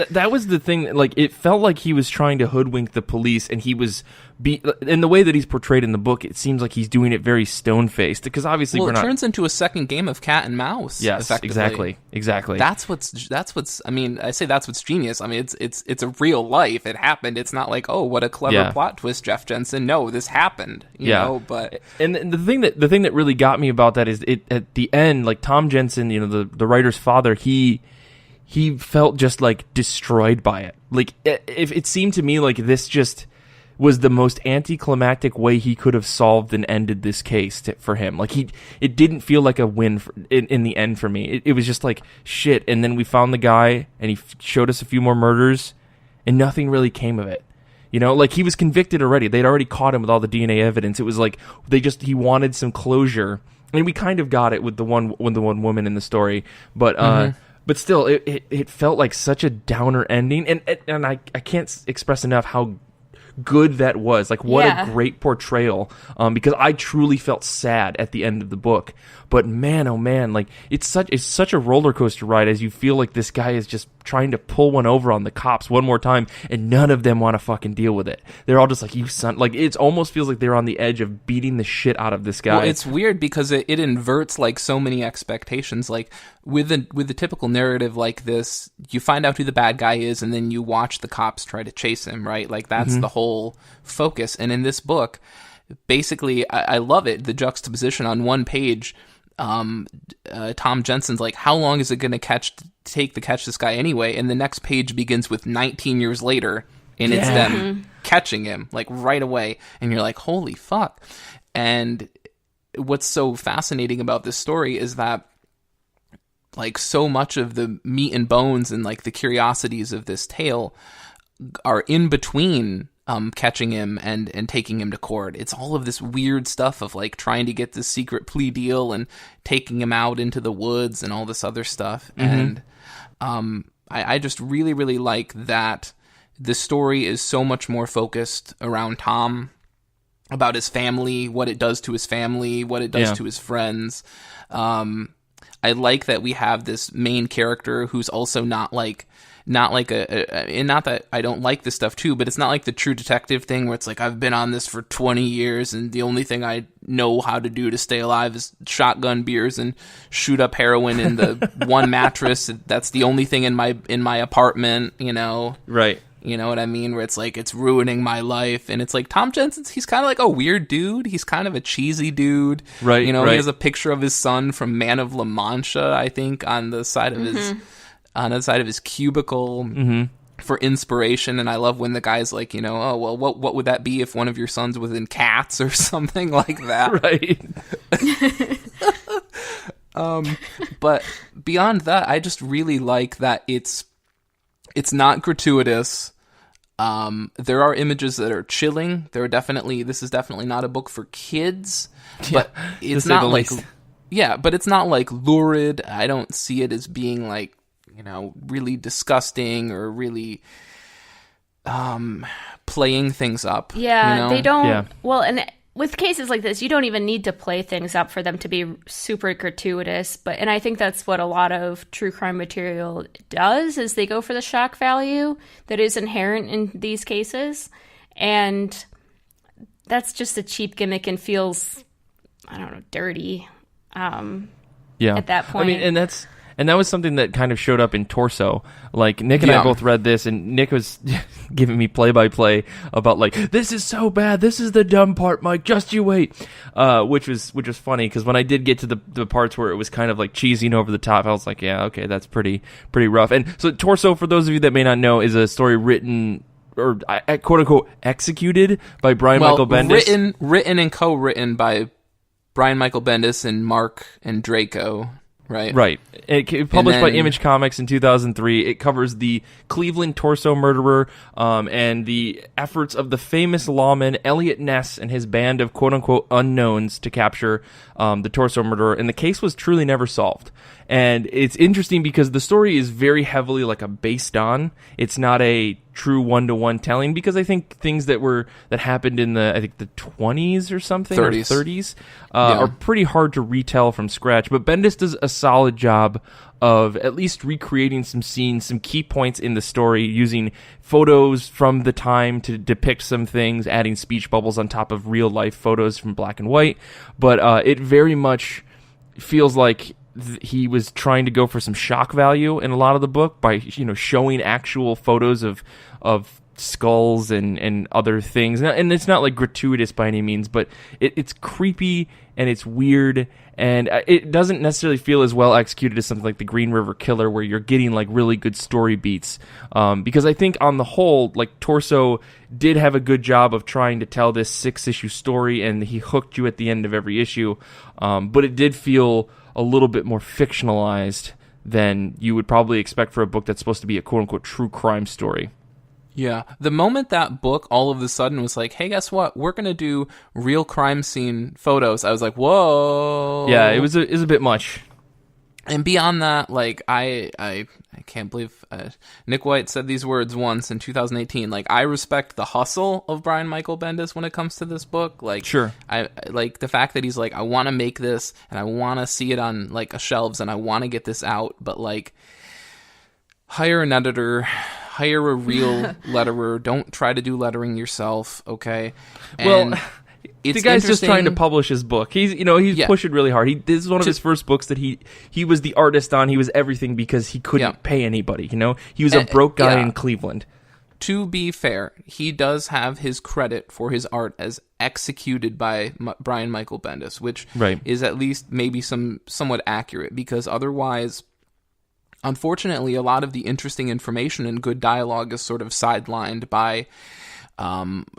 That was the thing. Like, it felt like he was trying to hoodwink the police, and he was in the way that he's portrayed in the book, it seems like he's doing it very stone-faced, because obviously it turns into a second game of cat and mouse. Yes, exactly. That's what's. I mean, I say that's what's genius. I mean, it's a real life. It happened. It's not like, oh, what a clever plot twist, Jeff Jensen. No, this happened. You know, but and the thing that really got me about that is it at the end, like Tom Jensen, you know, the writer's father, he felt just like destroyed by it. Like it seemed to me like this just was the most anticlimactic way he could have solved and ended this case for him. Like it didn't feel like a win in the end for me. It was just like shit. And then we found the guy, and he showed us a few more murders, and nothing really came of it. You know, like he was convicted already. They'd already caught him with all the DNA evidence. It was like he wanted some closure, and we kind of got it with the one woman in the story, but. But still, it felt like such a downer ending, and I can't express enough how good that was. Like, what a great portrayal, because I truly felt sad at the end of the book. But man, oh man, like it's such a roller coaster ride, as you feel like this guy is just trying to pull one over on the cops one more time, and none of them want to fucking deal with it. They're all just like, you son, like it almost feels like they're on the edge of beating the shit out of this guy. Well, it's weird because it inverts like so many expectations. Like with the typical narrative like this, you find out who the bad guy is, and then you watch the cops try to chase him, right? Like that's the whole focus. And in this book, basically, I love it, the juxtaposition on one page. Tom Jensen's like, how long is it going to take to catch this guy anyway? And the next page begins with 19 years later, and it's them catching him like right away, and you're like, holy fuck. And what's so fascinating about this story is that like so much of the meat and bones and like the curiosities of this tale are in between catching him and taking him to court. It's all of this weird stuff of like trying to get this secret plea deal and taking him out into the woods and all this other stuff. And I just really, really like that the story is so much more focused around Tom, about his family, what it does to his family, what it does to his friends. I like that we have this main character who's also not like and not that I don't like this stuff too, but it's not like the True Detective thing where it's like, I've been on this for 20 years and the only thing I know how to do to stay alive is shotgun beers and shoot up heroin in the one mattress. That's the only thing in my apartment, you know? Right. You know what I mean? Where it's like, it's ruining my life. And it's like, Tom Jensen's, he's kind of like a weird dude. He's kind of a cheesy dude. Right. You know, he has a picture of his son from Man of La Mancha, I think, on the side of his cubicle for inspiration. And I love when the guy's like, you know, oh, well, what would that be if one of your sons was in Cats or something like that? Right. But beyond that, I just really like that it's not gratuitous. There are images that are chilling. This is definitely not a book for kids, but it's not like, but it's not like lurid. I don't see it as being like, you know, really disgusting or really playing things up. Yeah, you know? they don't. Yeah. Well, and with cases like this, you don't even need to play things up for them to be super gratuitous. And I think that's what a lot of true crime material does, is they go for the shock value that is inherent in these cases. And that's just a cheap gimmick and feels, I don't know, dirty. At that point. I mean, and that was something that kind of showed up in Torso. Like, Nick and I both read this, and Nick was giving me play-by-play about, like, this is so bad, this is the dumb part, Mike, just you wait. Which was funny, because when I did get to the parts where it was kind of, like, cheesy and over the top, I was like, yeah, okay, that's pretty rough. And so Torso, for those of you that may not know, is a story written, or quote-unquote executed by Brian Michael Bendis. Written and co-written by Brian Michael Bendis and Mark and Draco. Right. It published by Image Comics in 2003. It covers the Cleveland torso murderer and the efforts of the famous lawman Elliot Ness and his band of quote-unquote unknowns to capture the torso murderer. And the case was truly never solved. And it's interesting because the story is very heavily like a based on. It's not a true one-to-one telling, because I think things that happened in the 20s or something, 30s are pretty hard to retell from scratch. But Bendis does a solid job of at least recreating some scenes, some key points in the story, using photos from the time to depict some things, adding speech bubbles on top of real-life photos from black and white. But it very much feels like he was trying to go for some shock value in a lot of the book by, showing actual photos of skulls and other things. And it's not like gratuitous by any means, but it's creepy and it's weird, and it doesn't necessarily feel as well executed as something like the Green River Killer, where you're getting like really good story beats. Because I think on the whole, like, Torso did have a good job of trying to tell this 6-issue story, and he hooked you at the end of every issue. But it did feel a little bit more fictionalized than you would probably expect for a book that's supposed to be a quote-unquote true crime story. Yeah. The moment that book all of a sudden was like, hey, guess what? We're going to do real crime scene photos. I was like, whoa. Yeah, it was a bit much. And beyond that, like, I can't believe Nick White said these words once in 2018. Like, I respect the hustle of Brian Michael Bendis when it comes to this book. Like, sure. I like the fact that he's like, I want to make this and I want to see it on like shelves and I want to get this out, but like, hire an editor, hire a real letterer. Don't try to do lettering yourself, okay? And the guy's just trying to publish his book. He's pushing really hard. This is one of his first books that he was the artist on. He was everything because he couldn't pay anybody. He was a broke guy in Cleveland. To be fair, he does have his credit for his art as executed by Brian Michael Bendis, which is at least maybe somewhat accurate, because otherwise, unfortunately, a lot of the interesting information and good dialogue is sort of sidelined by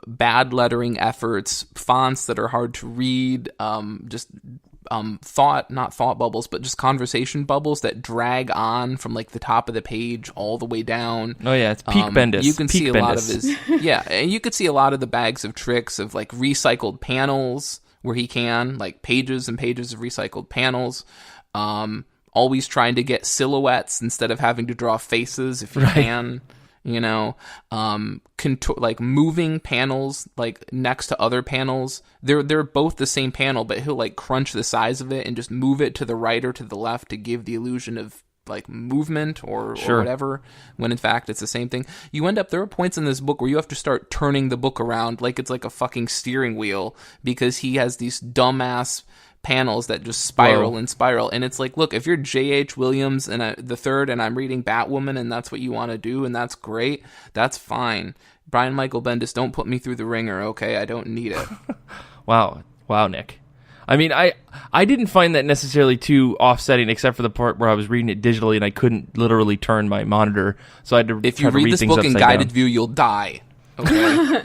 bad lettering efforts, fonts that are hard to read, not thought bubbles, but just conversation bubbles that drag on from like the top of the page all the way down. Oh yeah, it's peak Bendis. You can see a lot of his, and you could see a lot of the bags of tricks of like recycled panels where he can, like pages and pages of recycled panels. Always trying to get silhouettes instead of having to draw faces if you can. Like moving panels like next to other panels. They're both the same panel, but he'll like crunch the size of it and just move it to the right or to the left to give the illusion of like movement or whatever, when in fact it's the same thing. There are points in this book where you have to start turning the book around like it's like a fucking steering wheel, because he has these dumbass panels that just spiral and spiral, and it's like, look, if you're J.H. Williams and the third and I'm reading Batwoman and that's what you want to do and that's great, that's fine. Brian Michael Bendis, don't put me through the ringer, okay? I don't need it. Wow, Nick. I mean, I didn't find that necessarily too offsetting, except for the part where I was reading it digitally and I couldn't literally turn my monitor, so I had to if you read this book in guided view, you'll die. Okay.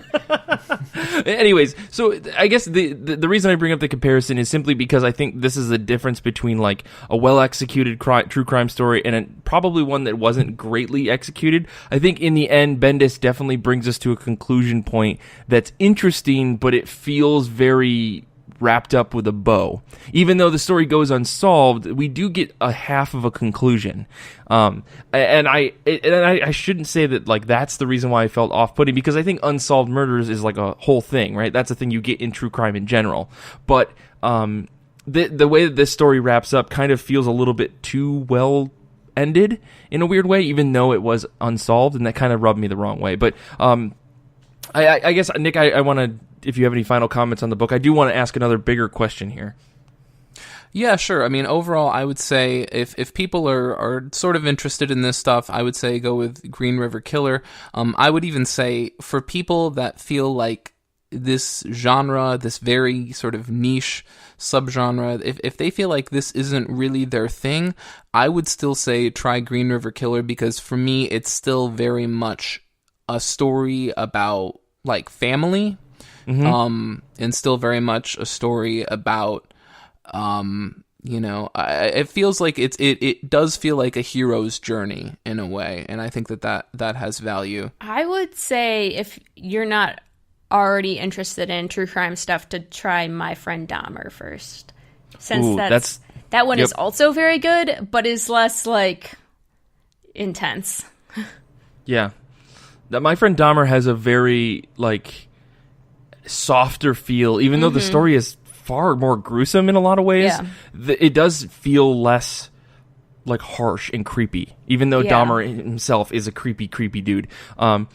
Anyways, so I guess the reason I bring up the comparison is simply because I think this is a difference between like a well-executed true crime story and probably one that wasn't greatly executed. I think in the end, Bendis definitely brings us to a conclusion point that's interesting, but it feels very wrapped up with a bow. Even though the story goes unsolved, we do get a half of a conclusion. And I shouldn't say that like that's the reason why I felt off-putting, because I think unsolved murders is like a whole thing, right? That's a thing you get in true crime in general. But the way that this story wraps up kind of feels a little bit too well ended in a weird way, even though it was unsolved, and that kind of rubbed me the wrong way. But I guess, Nick, I want to, if you have any final comments on the book, I do want to ask another bigger question here. Yeah, sure. I mean, overall, I would say if people are sort of interested in this stuff, I would say go with Green River Killer. I would even say for people that feel like this genre, this very sort of niche subgenre, if they feel like this isn't really their thing, I would still say try Green River Killer, because for me, it's still very much a story about like family, and still very much a story about, it feels like it does feel like a hero's journey in a way, and I think that has value. I would say if you're not already interested in true crime stuff, to try My Friend Dahmer first, since that one is also very good, but is less like intense. Yeah. My Friend Dahmer has a very, like, softer feel, even though the story is far more gruesome in a lot of ways. Yeah. It does feel less, like, harsh and creepy, even though Dahmer himself is a creepy dude. But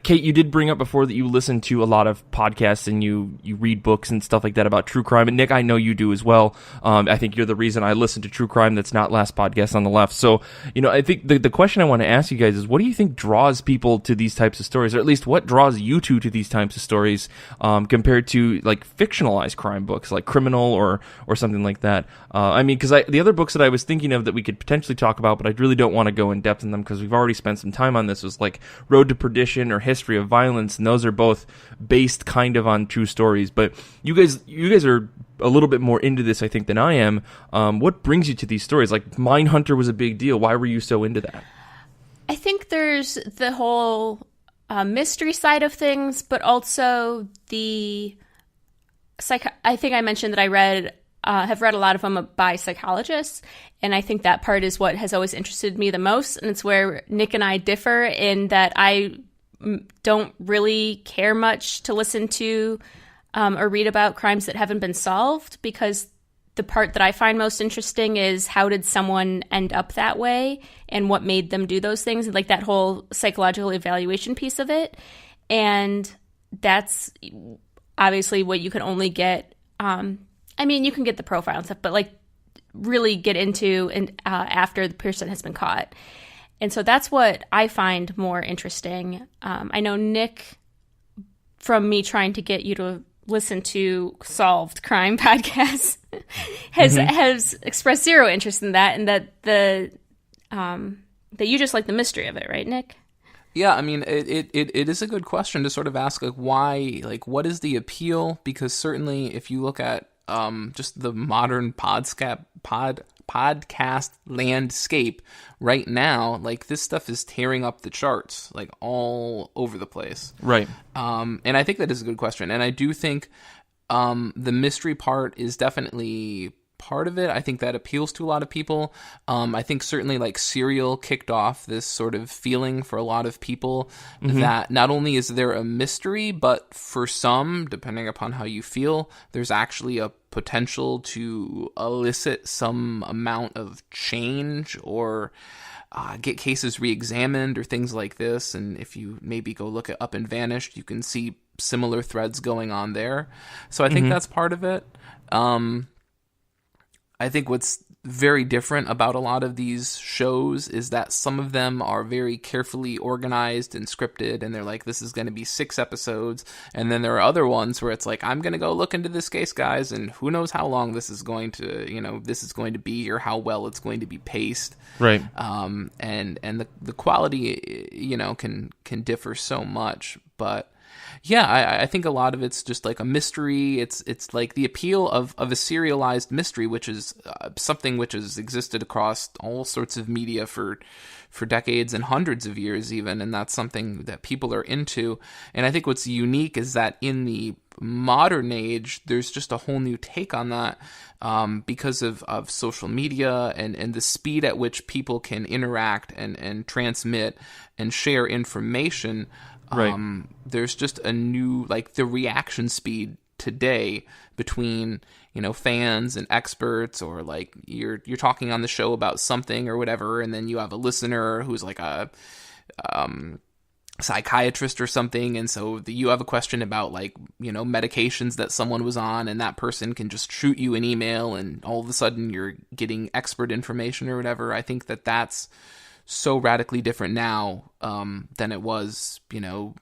Kate, you did bring up before that you listen to a lot of podcasts and you read books and stuff like that about true crime. And Nick, I know you do as well. I think you're the reason I listen to true crime. That's not Last Podcast on the Left. So, I think the question I want to ask you guys is, what do you think draws people to these types of stories, or at least what draws you to these types of stories, compared to like fictionalized crime books like Criminal or something like that? I mean, because the other books that I was thinking of that we could potentially talk about, but I really don't want to go in depth in them because we've already spent some time on this, was like Road to Perdition or History of Violence, and those are both based kind of on true stories. But you guys are a little bit more into this, I think, than I am. What brings you to these stories? Like Mindhunter was a big deal. Why were you so into that? I think there's the whole mystery side of things, but also I think I mentioned that I have read a lot of them by psychologists, and I think that part is what has always interested me the most, and it's where Nick and I differ in that I don't really care much to listen to or read about crimes that haven't been solved, because the part that I find most interesting is how did someone end up that way and what made them do those things, and like that whole psychological evaluation piece of it. And that's obviously what you can only get. I mean, you can get the profile and stuff, but like really get into after the person has been caught. And so that's what I find more interesting. I know Nick, from me trying to get you to listen to solved crime podcasts, has expressed zero interest in that, and that you just like the mystery of it, right, Nick? Yeah, I mean, it is a good question to sort of ask, like, why, like, what is the appeal? Because certainly if you look at just the modern podcast landscape right now, like this stuff is tearing up the charts, like all over the place. Right. And I think that is a good question. And I do think the mystery part is definitely part of it. I think that appeals to a lot of people. I think certainly like Serial kicked off this sort of feeling for a lot of people that not only is there a mystery, but for some, depending upon how you feel, there's actually a potential to elicit some amount of change or get cases re-examined or things like this. And if you maybe go look at Up and Vanished, you can see similar threads going on there. So I think that's part of it. I think what's very different about a lot of these shows is that some of them are very carefully organized and scripted, and they're like, this is going to be 6 episodes. And then there are other ones where it's like, I'm going to go look into this case, guys, and who knows how long this is going to be or how well it's going to be paced. Right. And the quality, can differ so much. But Yeah, I think a lot of it's just like a mystery. It's like the appeal of a serialized mystery, which is something which has existed across all sorts of media for decades and hundreds of years even, and that's something that people are into. And I think what's unique is that in the modern age, there's just a whole new take on that because of social media and the speed at which people can interact and transmit and share information. Right. There's just a new, like, the reaction speed today between, fans and experts, or like you're talking on the show about something or whatever, and then you have a listener who's like a psychiatrist or something, and so you have a question about, like, medications that someone was on, and that person can just shoot you an email, and all of a sudden you're getting expert information or whatever. I think that's so radically different now than it was,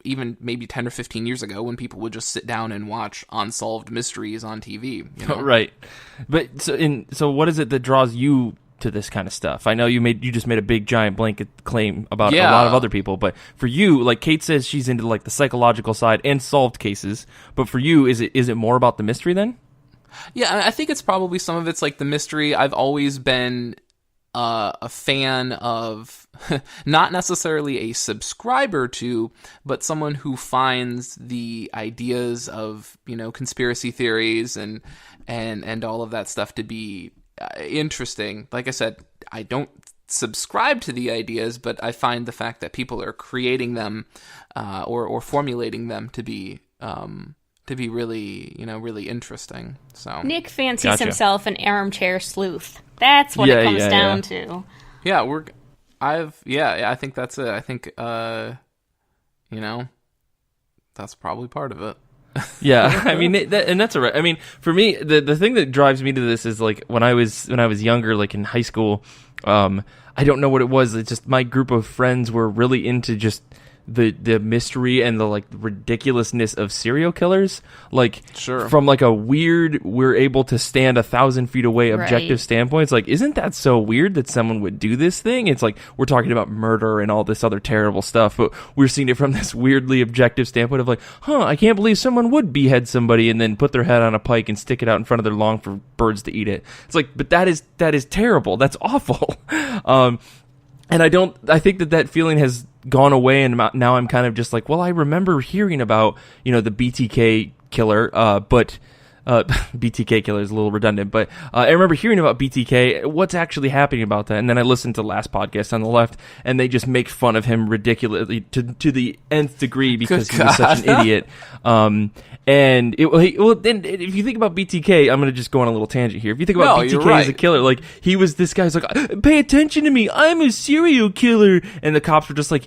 even maybe 10 or 15 years ago, when people would just sit down and watch unsolved mysteries on TV. Right. But so what is it that draws you to this kind of stuff? I know you just made a big giant blanket claim about a lot of other people, but for you, like Kate says, she's into like the psychological side and solved cases. But for you, is it more about the mystery then? Yeah, I think it's probably some of it's like the mystery. I've always been a fan of, not necessarily a subscriber to, but someone who finds the ideas of, conspiracy theories and all of that stuff to be interesting. Like I said, I don't subscribe to the ideas, but I find the fact that people are creating them or formulating them to be really, really interesting. So Nick fancies himself an armchair sleuth. That's what it comes down to. Yeah, I think that's it. I think, that's probably part of it. Yeah, I mean, and that's all right. I mean, for me, the thing that drives me to this is like when I was younger, like in high school, I don't know what it was. It's just my group of friends were really into just the mystery and the like ridiculousness of serial killers, like from like a weird, we're able to stand 1,000 feet away objective standpoint. It's like, isn't that so weird that someone would do this thing? It's like we're talking about murder and all this other terrible stuff, but we're seeing it from this weirdly objective standpoint of like, I can't believe someone would behead somebody and then put their head on a pike and stick it out in front of their lawn for birds to eat it. It's like, but that is terrible. That's awful. And I think that feeling has gone away, and now I'm kind of just like, well, I remember hearing about, the BTK killer, but BTK killer is a little redundant, but I remember hearing about BTK, what's actually happening about that, and then I listened to the last podcast on the left, and they just make fun of him ridiculously to the nth degree because he was such an idiot. And then if you think about BTK, I'm going to just go on a little tangent here. If you think about BTK as a killer, like, he was this guy's like, pay attention to me, I'm a serial killer. And the cops were just like,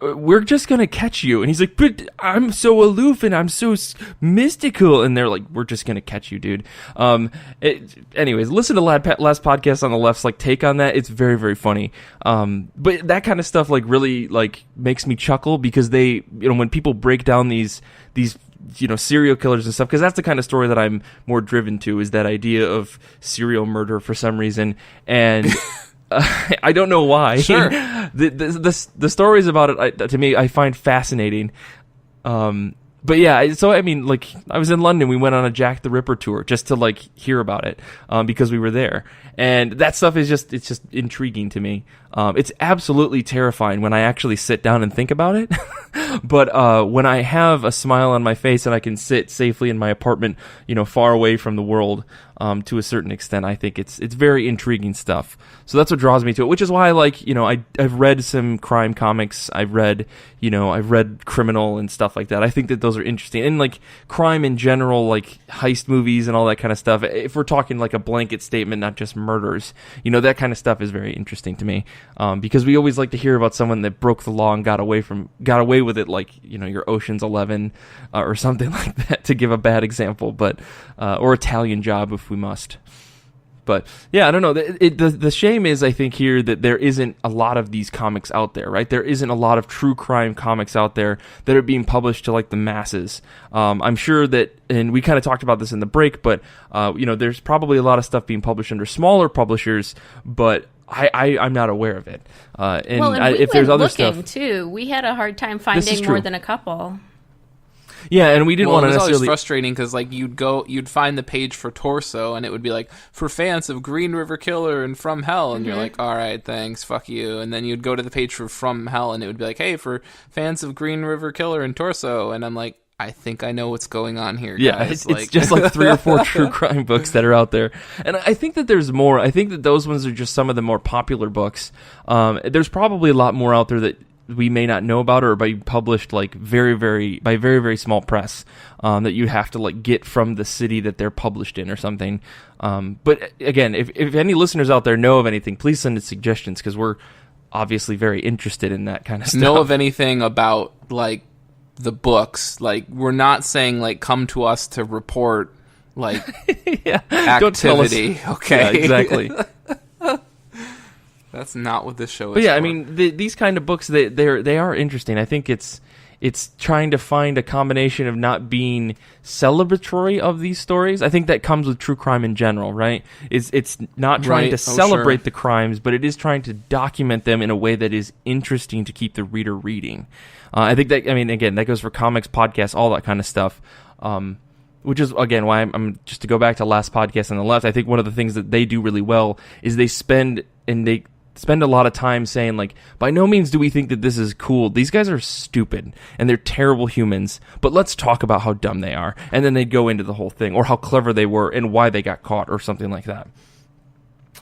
we're just going to catch you. And he's like, but I'm so aloof and I'm so mystical. And they're like, we're just going to catch you, dude. Anyways, listen to last podcast on the left's like take on that. It's very, very funny. But that kind of stuff like really like makes me chuckle because they, when people break down these serial killers and stuff, because that's the kind of story that I'm more driven to, is that idea of serial murder for some reason. And I don't know why. Sure. The stories about it, to me, I find fascinating. But yeah, so I mean, like, I was in London. We went on a Jack the Ripper tour just to like hear about it, because we were there, and that stuff is it's just intriguing to me. It's absolutely terrifying when I actually sit down and think about it. But when I have a smile on my face and I can sit safely in my apartment, far away from the world, to a certain extent, I think it's very intriguing stuff. So that's what draws me to it, which is why I like, I've read some crime comics. I've read Criminal and stuff like that. I think that those are interesting. And like crime in general, like heist movies and all that kind of stuff. If we're talking like a blanket statement, not just murders, that kind of stuff is very interesting to me. Because we always like to hear about someone that broke the law and got away with it, like, your Ocean's 11, or something like that, to give a bad example, but, or Italian Job if we must. But yeah, I don't know. The shame is, I think, here that there isn't a lot of these comics out there, right? There isn't a lot of true crime comics out there that are being published to like the masses. I'm sure that, and we kind of talked about this in the break, but there's probably a lot of stuff being published under smaller publishers, but I'm not aware of it. And if there's other stuff too, we had a hard time finding more than a couple. Yeah, and we didn't want to It was always necessarily... frustrating because like you'd find the page for Torso, and it would be like for fans of Green River Killer and From Hell, and you're like, all right, thanks, fuck you. And then you'd go to the page for From Hell, and it would be like, hey, for fans of Green River Killer and Torso, and I'm like, I think I know what's going on here, Yeah, guys. it's just like 3 or 4 true crime books that are out there. And I think that there's more. I think that those ones are just some of the more popular books. There's probably a lot more out there that we may not know about, or by published like very, very small press that you have to like get from the city that they're published in or something. But again, if any listeners out there know of anything, please send us suggestions, because we're obviously very interested in that kind of stuff. Know of anything about like the books? Like, we're not saying like come to us to report like Yeah, activity. don't tell us. Okay, Yeah, exactly. That's not what this show is. But yeah, for. I mean, these kind of books, they are interesting. I think it's trying to find a combination of not being celebratory of these stories. I think that comes with true crime in general, right? It's not trying to celebrate the crimes, but it is trying to document them in a way that is interesting to keep the reader reading. I think that, I mean, again, that goes for comics, podcasts, all that kind of stuff. Which is, again, why I'm just to go back to last podcast on the left, I think one of the things that they do really well is they spend a lot of time saying, like, by no means do we think that this is cool. These guys are stupid, and they're terrible humans, but let's talk about how dumb they are. And then they'd go into the whole thing, or how clever they were, and why they got caught, or something like that.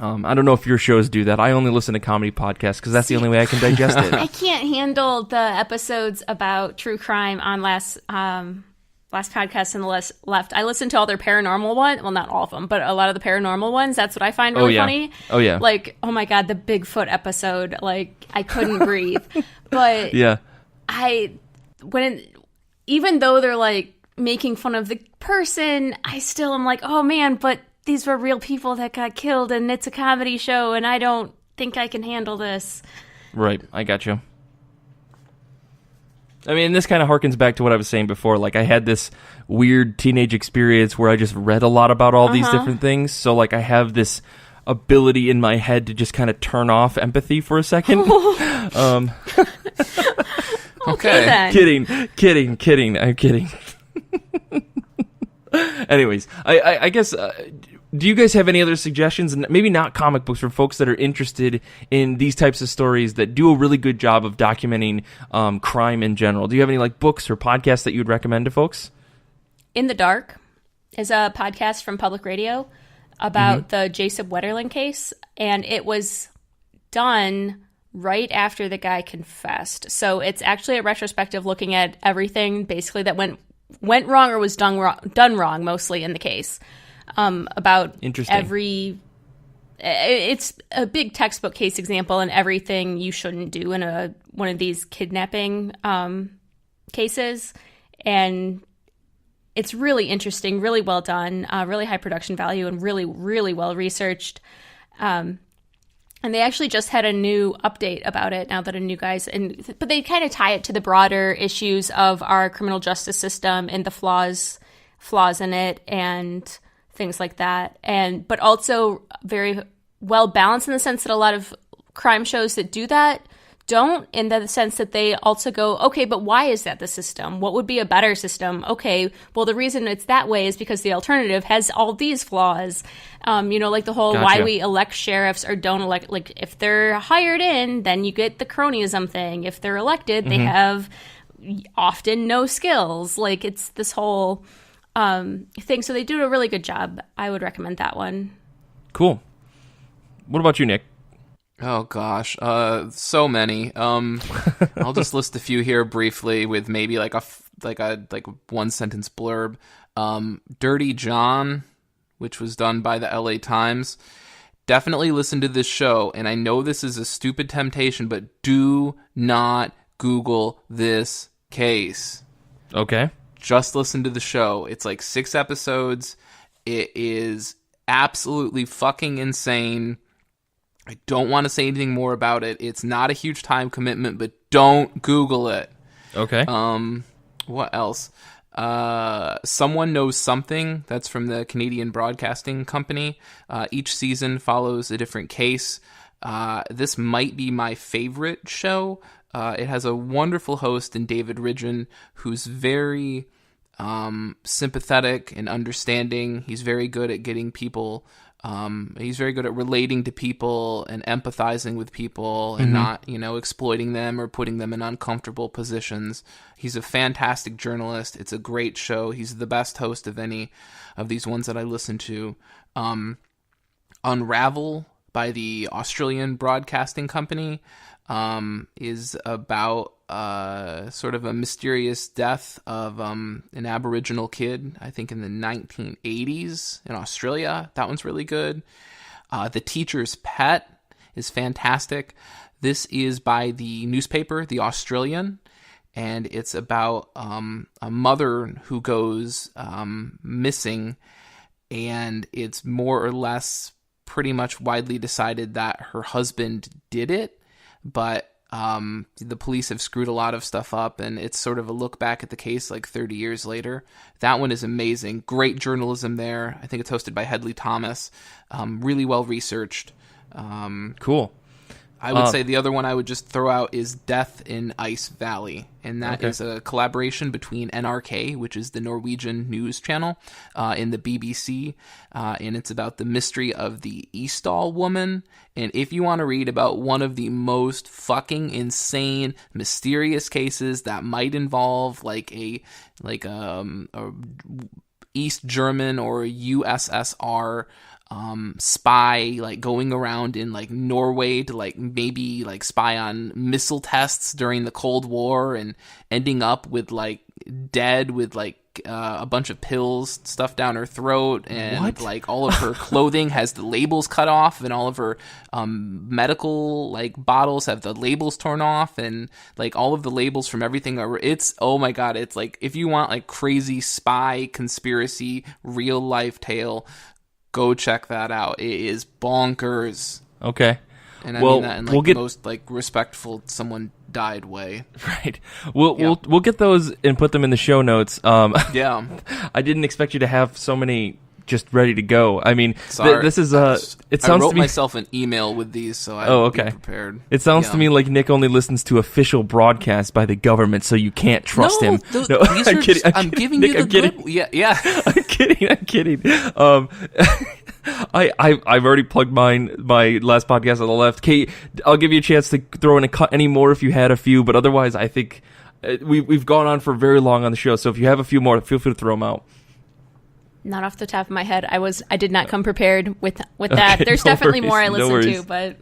I don't know if your shows do that. I only listen to comedy podcasts, because that's the only way I can digest it. I can't handle the episodes about true crime on last podcast and the left. I listened to all their paranormal ones. Well, not all of them, but a lot of the paranormal ones. That's what I find really funny. Oh, yeah. Like, oh my God, the Bigfoot episode. Like, I couldn't breathe. But Yeah. Even though they're like making fun of the person, I still am like, oh man, but these were real people that got killed, and it's a comedy show, and I don't think I can handle this. Right, I got you. I mean, this kind of harkens back to what I was saying before. Like, I had this weird teenage experience where I just read a lot about all these different things. So, like, I have this ability in my head to just kind of turn off empathy for a second. Okay, then. Kidding. I'm kidding. Anyways, I guess... do you guys have any other suggestions? And maybe not comic books, for folks that are interested in these types of stories that do a really good job of documenting crime in general. Do you have any like books or podcasts that you would recommend to folks? In the Dark is a podcast from Public Radio about the Jacob Wetterling case, and it was done right after the guy confessed. So it's actually a retrospective looking at everything basically that went wrong or was done wrong mostly in the case. About Interesting. It's a big textbook case example and everything you shouldn't do in one of these kidnapping cases, and it's really interesting, really well done, really high production value, and really, really well researched. And they actually just had a new update about it now that a new guy's but they kind of tie it to the broader issues of our criminal justice system and the flaws in it and things like that, but also very well balanced in the sense that a lot of crime shows that do that don't, in the sense that they also go, okay, but why is that the system? What would be a better system? Okay, well, the reason it's that way is because the alternative has all these flaws. Like the whole why we elect sheriffs or don't elect, like if they're hired in, then you get the cronyism thing. If they're elected, they have often no skills. Like it's this whole... thing. So they do a really good job. I would recommend that one. Cool. What about you, Nick? Oh gosh, so many. I'll just list a few here briefly with maybe like a one sentence blurb. Dirty John, which was done by the LA Times. Definitely listen to this show, and I know this is a stupid temptation, but do not Google this case. Okay. Just listen to the show. It's like 6 episodes. It is absolutely fucking insane. I don't want to say anything more about it. It's not a huge time commitment, but don't Google it. Okay. What else? Someone Knows Something. That's from the Canadian Broadcasting Company. Each season follows a different case. This might be my favorite show. It has a wonderful host in David Ridgen, who's very sympathetic and understanding. He's very good at getting people. He's very good at relating to people and empathizing with people and not, exploiting them or putting them in uncomfortable positions. He's a fantastic journalist. It's a great show. He's the best host of any of these ones that I listen to. Unravel by the Australian Broadcasting Company is about sort of a mysterious death of an Aboriginal kid, I think in the 1980s in Australia. That one's really good. The Teacher's Pet is fantastic. This is by the newspaper, The Australian, and it's about a mother who goes missing, and it's more or less pretty much widely decided that her husband did it, but the police have screwed a lot of stuff up, and it's sort of a look back at the case like 30 years later. That one is amazing. Great journalism there. I think it's hosted by Hedley Thomas. Really well researched. Cool. I would say the other one I would just throw out is Death in Ice Valley, and that is a collaboration between NRK, which is the Norwegian news channel, and the BBC, and it's about the mystery of the Eastall woman. And if you want to read about one of the most fucking insane, mysterious cases that might involve like a East German or USSR spy, like going around in like Norway to like maybe like spy on missile tests during the Cold War and ending up with like dead with like a bunch of pills stuffed down her throat, and like all of her clothing has the labels cut off, and all of her medical like bottles have the labels torn off, and like all of the labels from everything are, it's, oh my god, it's like if you want like crazy spy conspiracy real life tale, go check that out. It is bonkers. Okay. And I mean that in like the most like respectful someone died way. Right. We'll get those and put them in the show notes. Yeah. I didn't expect you to have so many just ready to go. I mean, this is it sounds I wrote to me myself an email with these, so I'd be prepared. It sounds to me like Nick only listens to official broadcasts by the government, so you can't trust him. No, I'm kidding. I'm giving Nick, you the good. Yeah. I'm kidding. I've already plugged my last podcast on the left. Kate, I'll give you a chance to throw in any more if you had a few, but otherwise I think we've gone on for very long on the show, so if you have a few more, feel free to throw them out. Not off the top of my head. I did not come prepared with that. There's definitely more I listen to, but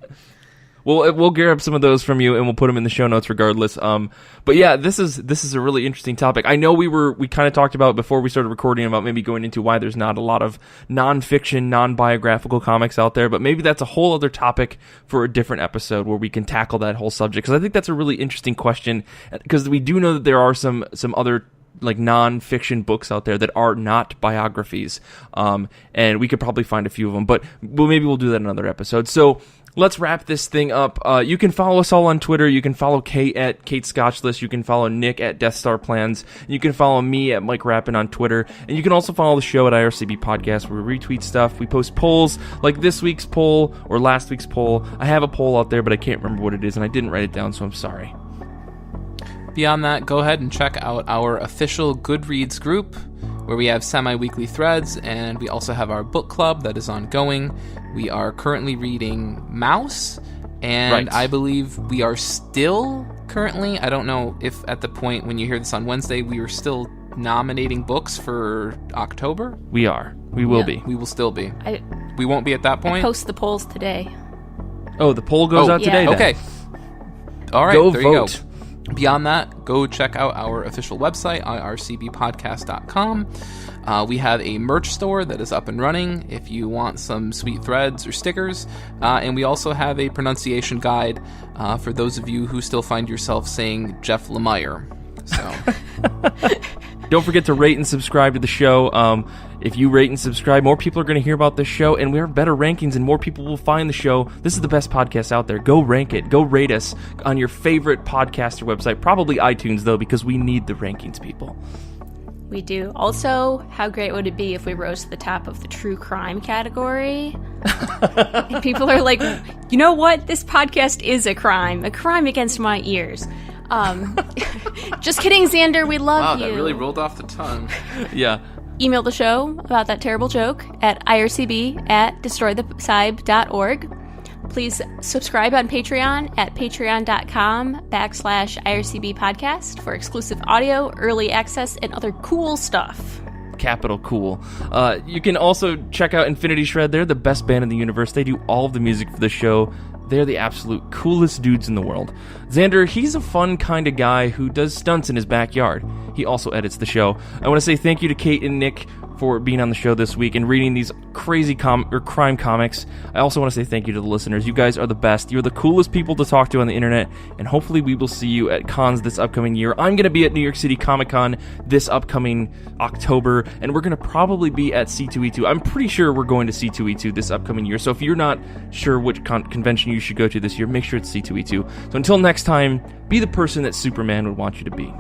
we'll gear up some of those from you, and we'll put them in the show notes regardless. But yeah, this is a really interesting topic. I know we kind of talked about before we started recording about maybe going into why there's not a lot of non-fiction, non-biographical comics out there, but maybe that's a whole other topic for a different episode where we can tackle that whole subject, because I think that's a really interesting question, because we do know that there are some other like non-fiction books out there that are not biographies, and we could probably find a few of them, but maybe we'll do that in another episode. So let's wrap this thing up. You can follow us all on Twitter. You can follow Kate at Kate Scotchless. You can follow Nick at Death Star Plans. You can follow me at Mike Rapin on Twitter, and you can also follow the show at IRCB Podcast, where we retweet stuff. We post polls like this week's poll or last week's poll. I have a poll out there, but I can't remember what it is, and I didn't write it down, so I'm sorry. Beyond that, go ahead and check out our official Goodreads group, where we have semi-weekly threads, and we also have our book club that is ongoing. We are currently reading Mouse, and I believe we are still currently, I don't know if at the point when you hear this on Wednesday, we are still nominating books for October. We are. We will be. We will still be. We won't be at that point. I post the polls today. Oh, the poll goes out today then. Okay. All right, go there vote. You go. Beyond that, go check out our official website, ircbpodcast.com. We have a merch store that is up and running if you want some sweet threads or stickers. And we also have a pronunciation guide for those of you who still find yourself saying Jeff Lemire. So don't forget to rate and subscribe to the show. If you rate and subscribe, more people are going to hear about this show, and we have better rankings, and more people will find the show. This is the best podcast out there. Go rank it. Go rate us on your favorite podcaster website. Probably iTunes, though, because we need the rankings, people. We do. Also, how great would it be if we rose to the top of the true crime category? And people are like, you know what? This podcast is a crime against my ears. Just kidding, Xander. We love you. Wow, that really rolled off the tongue. Yeah. Email the show about that terrible joke at ircb@destroythesybe.org. Please subscribe on Patreon at patreon.com/IRCB podcast for exclusive audio, early access, and other cool stuff. Capital cool. You can also check out Infinity Shred. They're the best band in the universe. They do all of the music for the show. They're the absolute coolest dudes in the world. Xander, he's a fun kind of guy who does stunts in his backyard. He also edits the show. I want to say thank you to Kate and Nick for being on the show this week and reading these crazy crime comics. I also want to say thank you to the listeners. You guys are the best. You're the coolest people to talk to on the internet, and hopefully we will see you at cons this upcoming year. I'm going to be at New York City Comic Con this upcoming October, and we're going to probably be at C2E2. I'm pretty sure we're going to C2E2 this upcoming year, so if you're not sure which convention you should go to this year, make sure it's C2E2. So until next time, be the person that Superman would want you to be.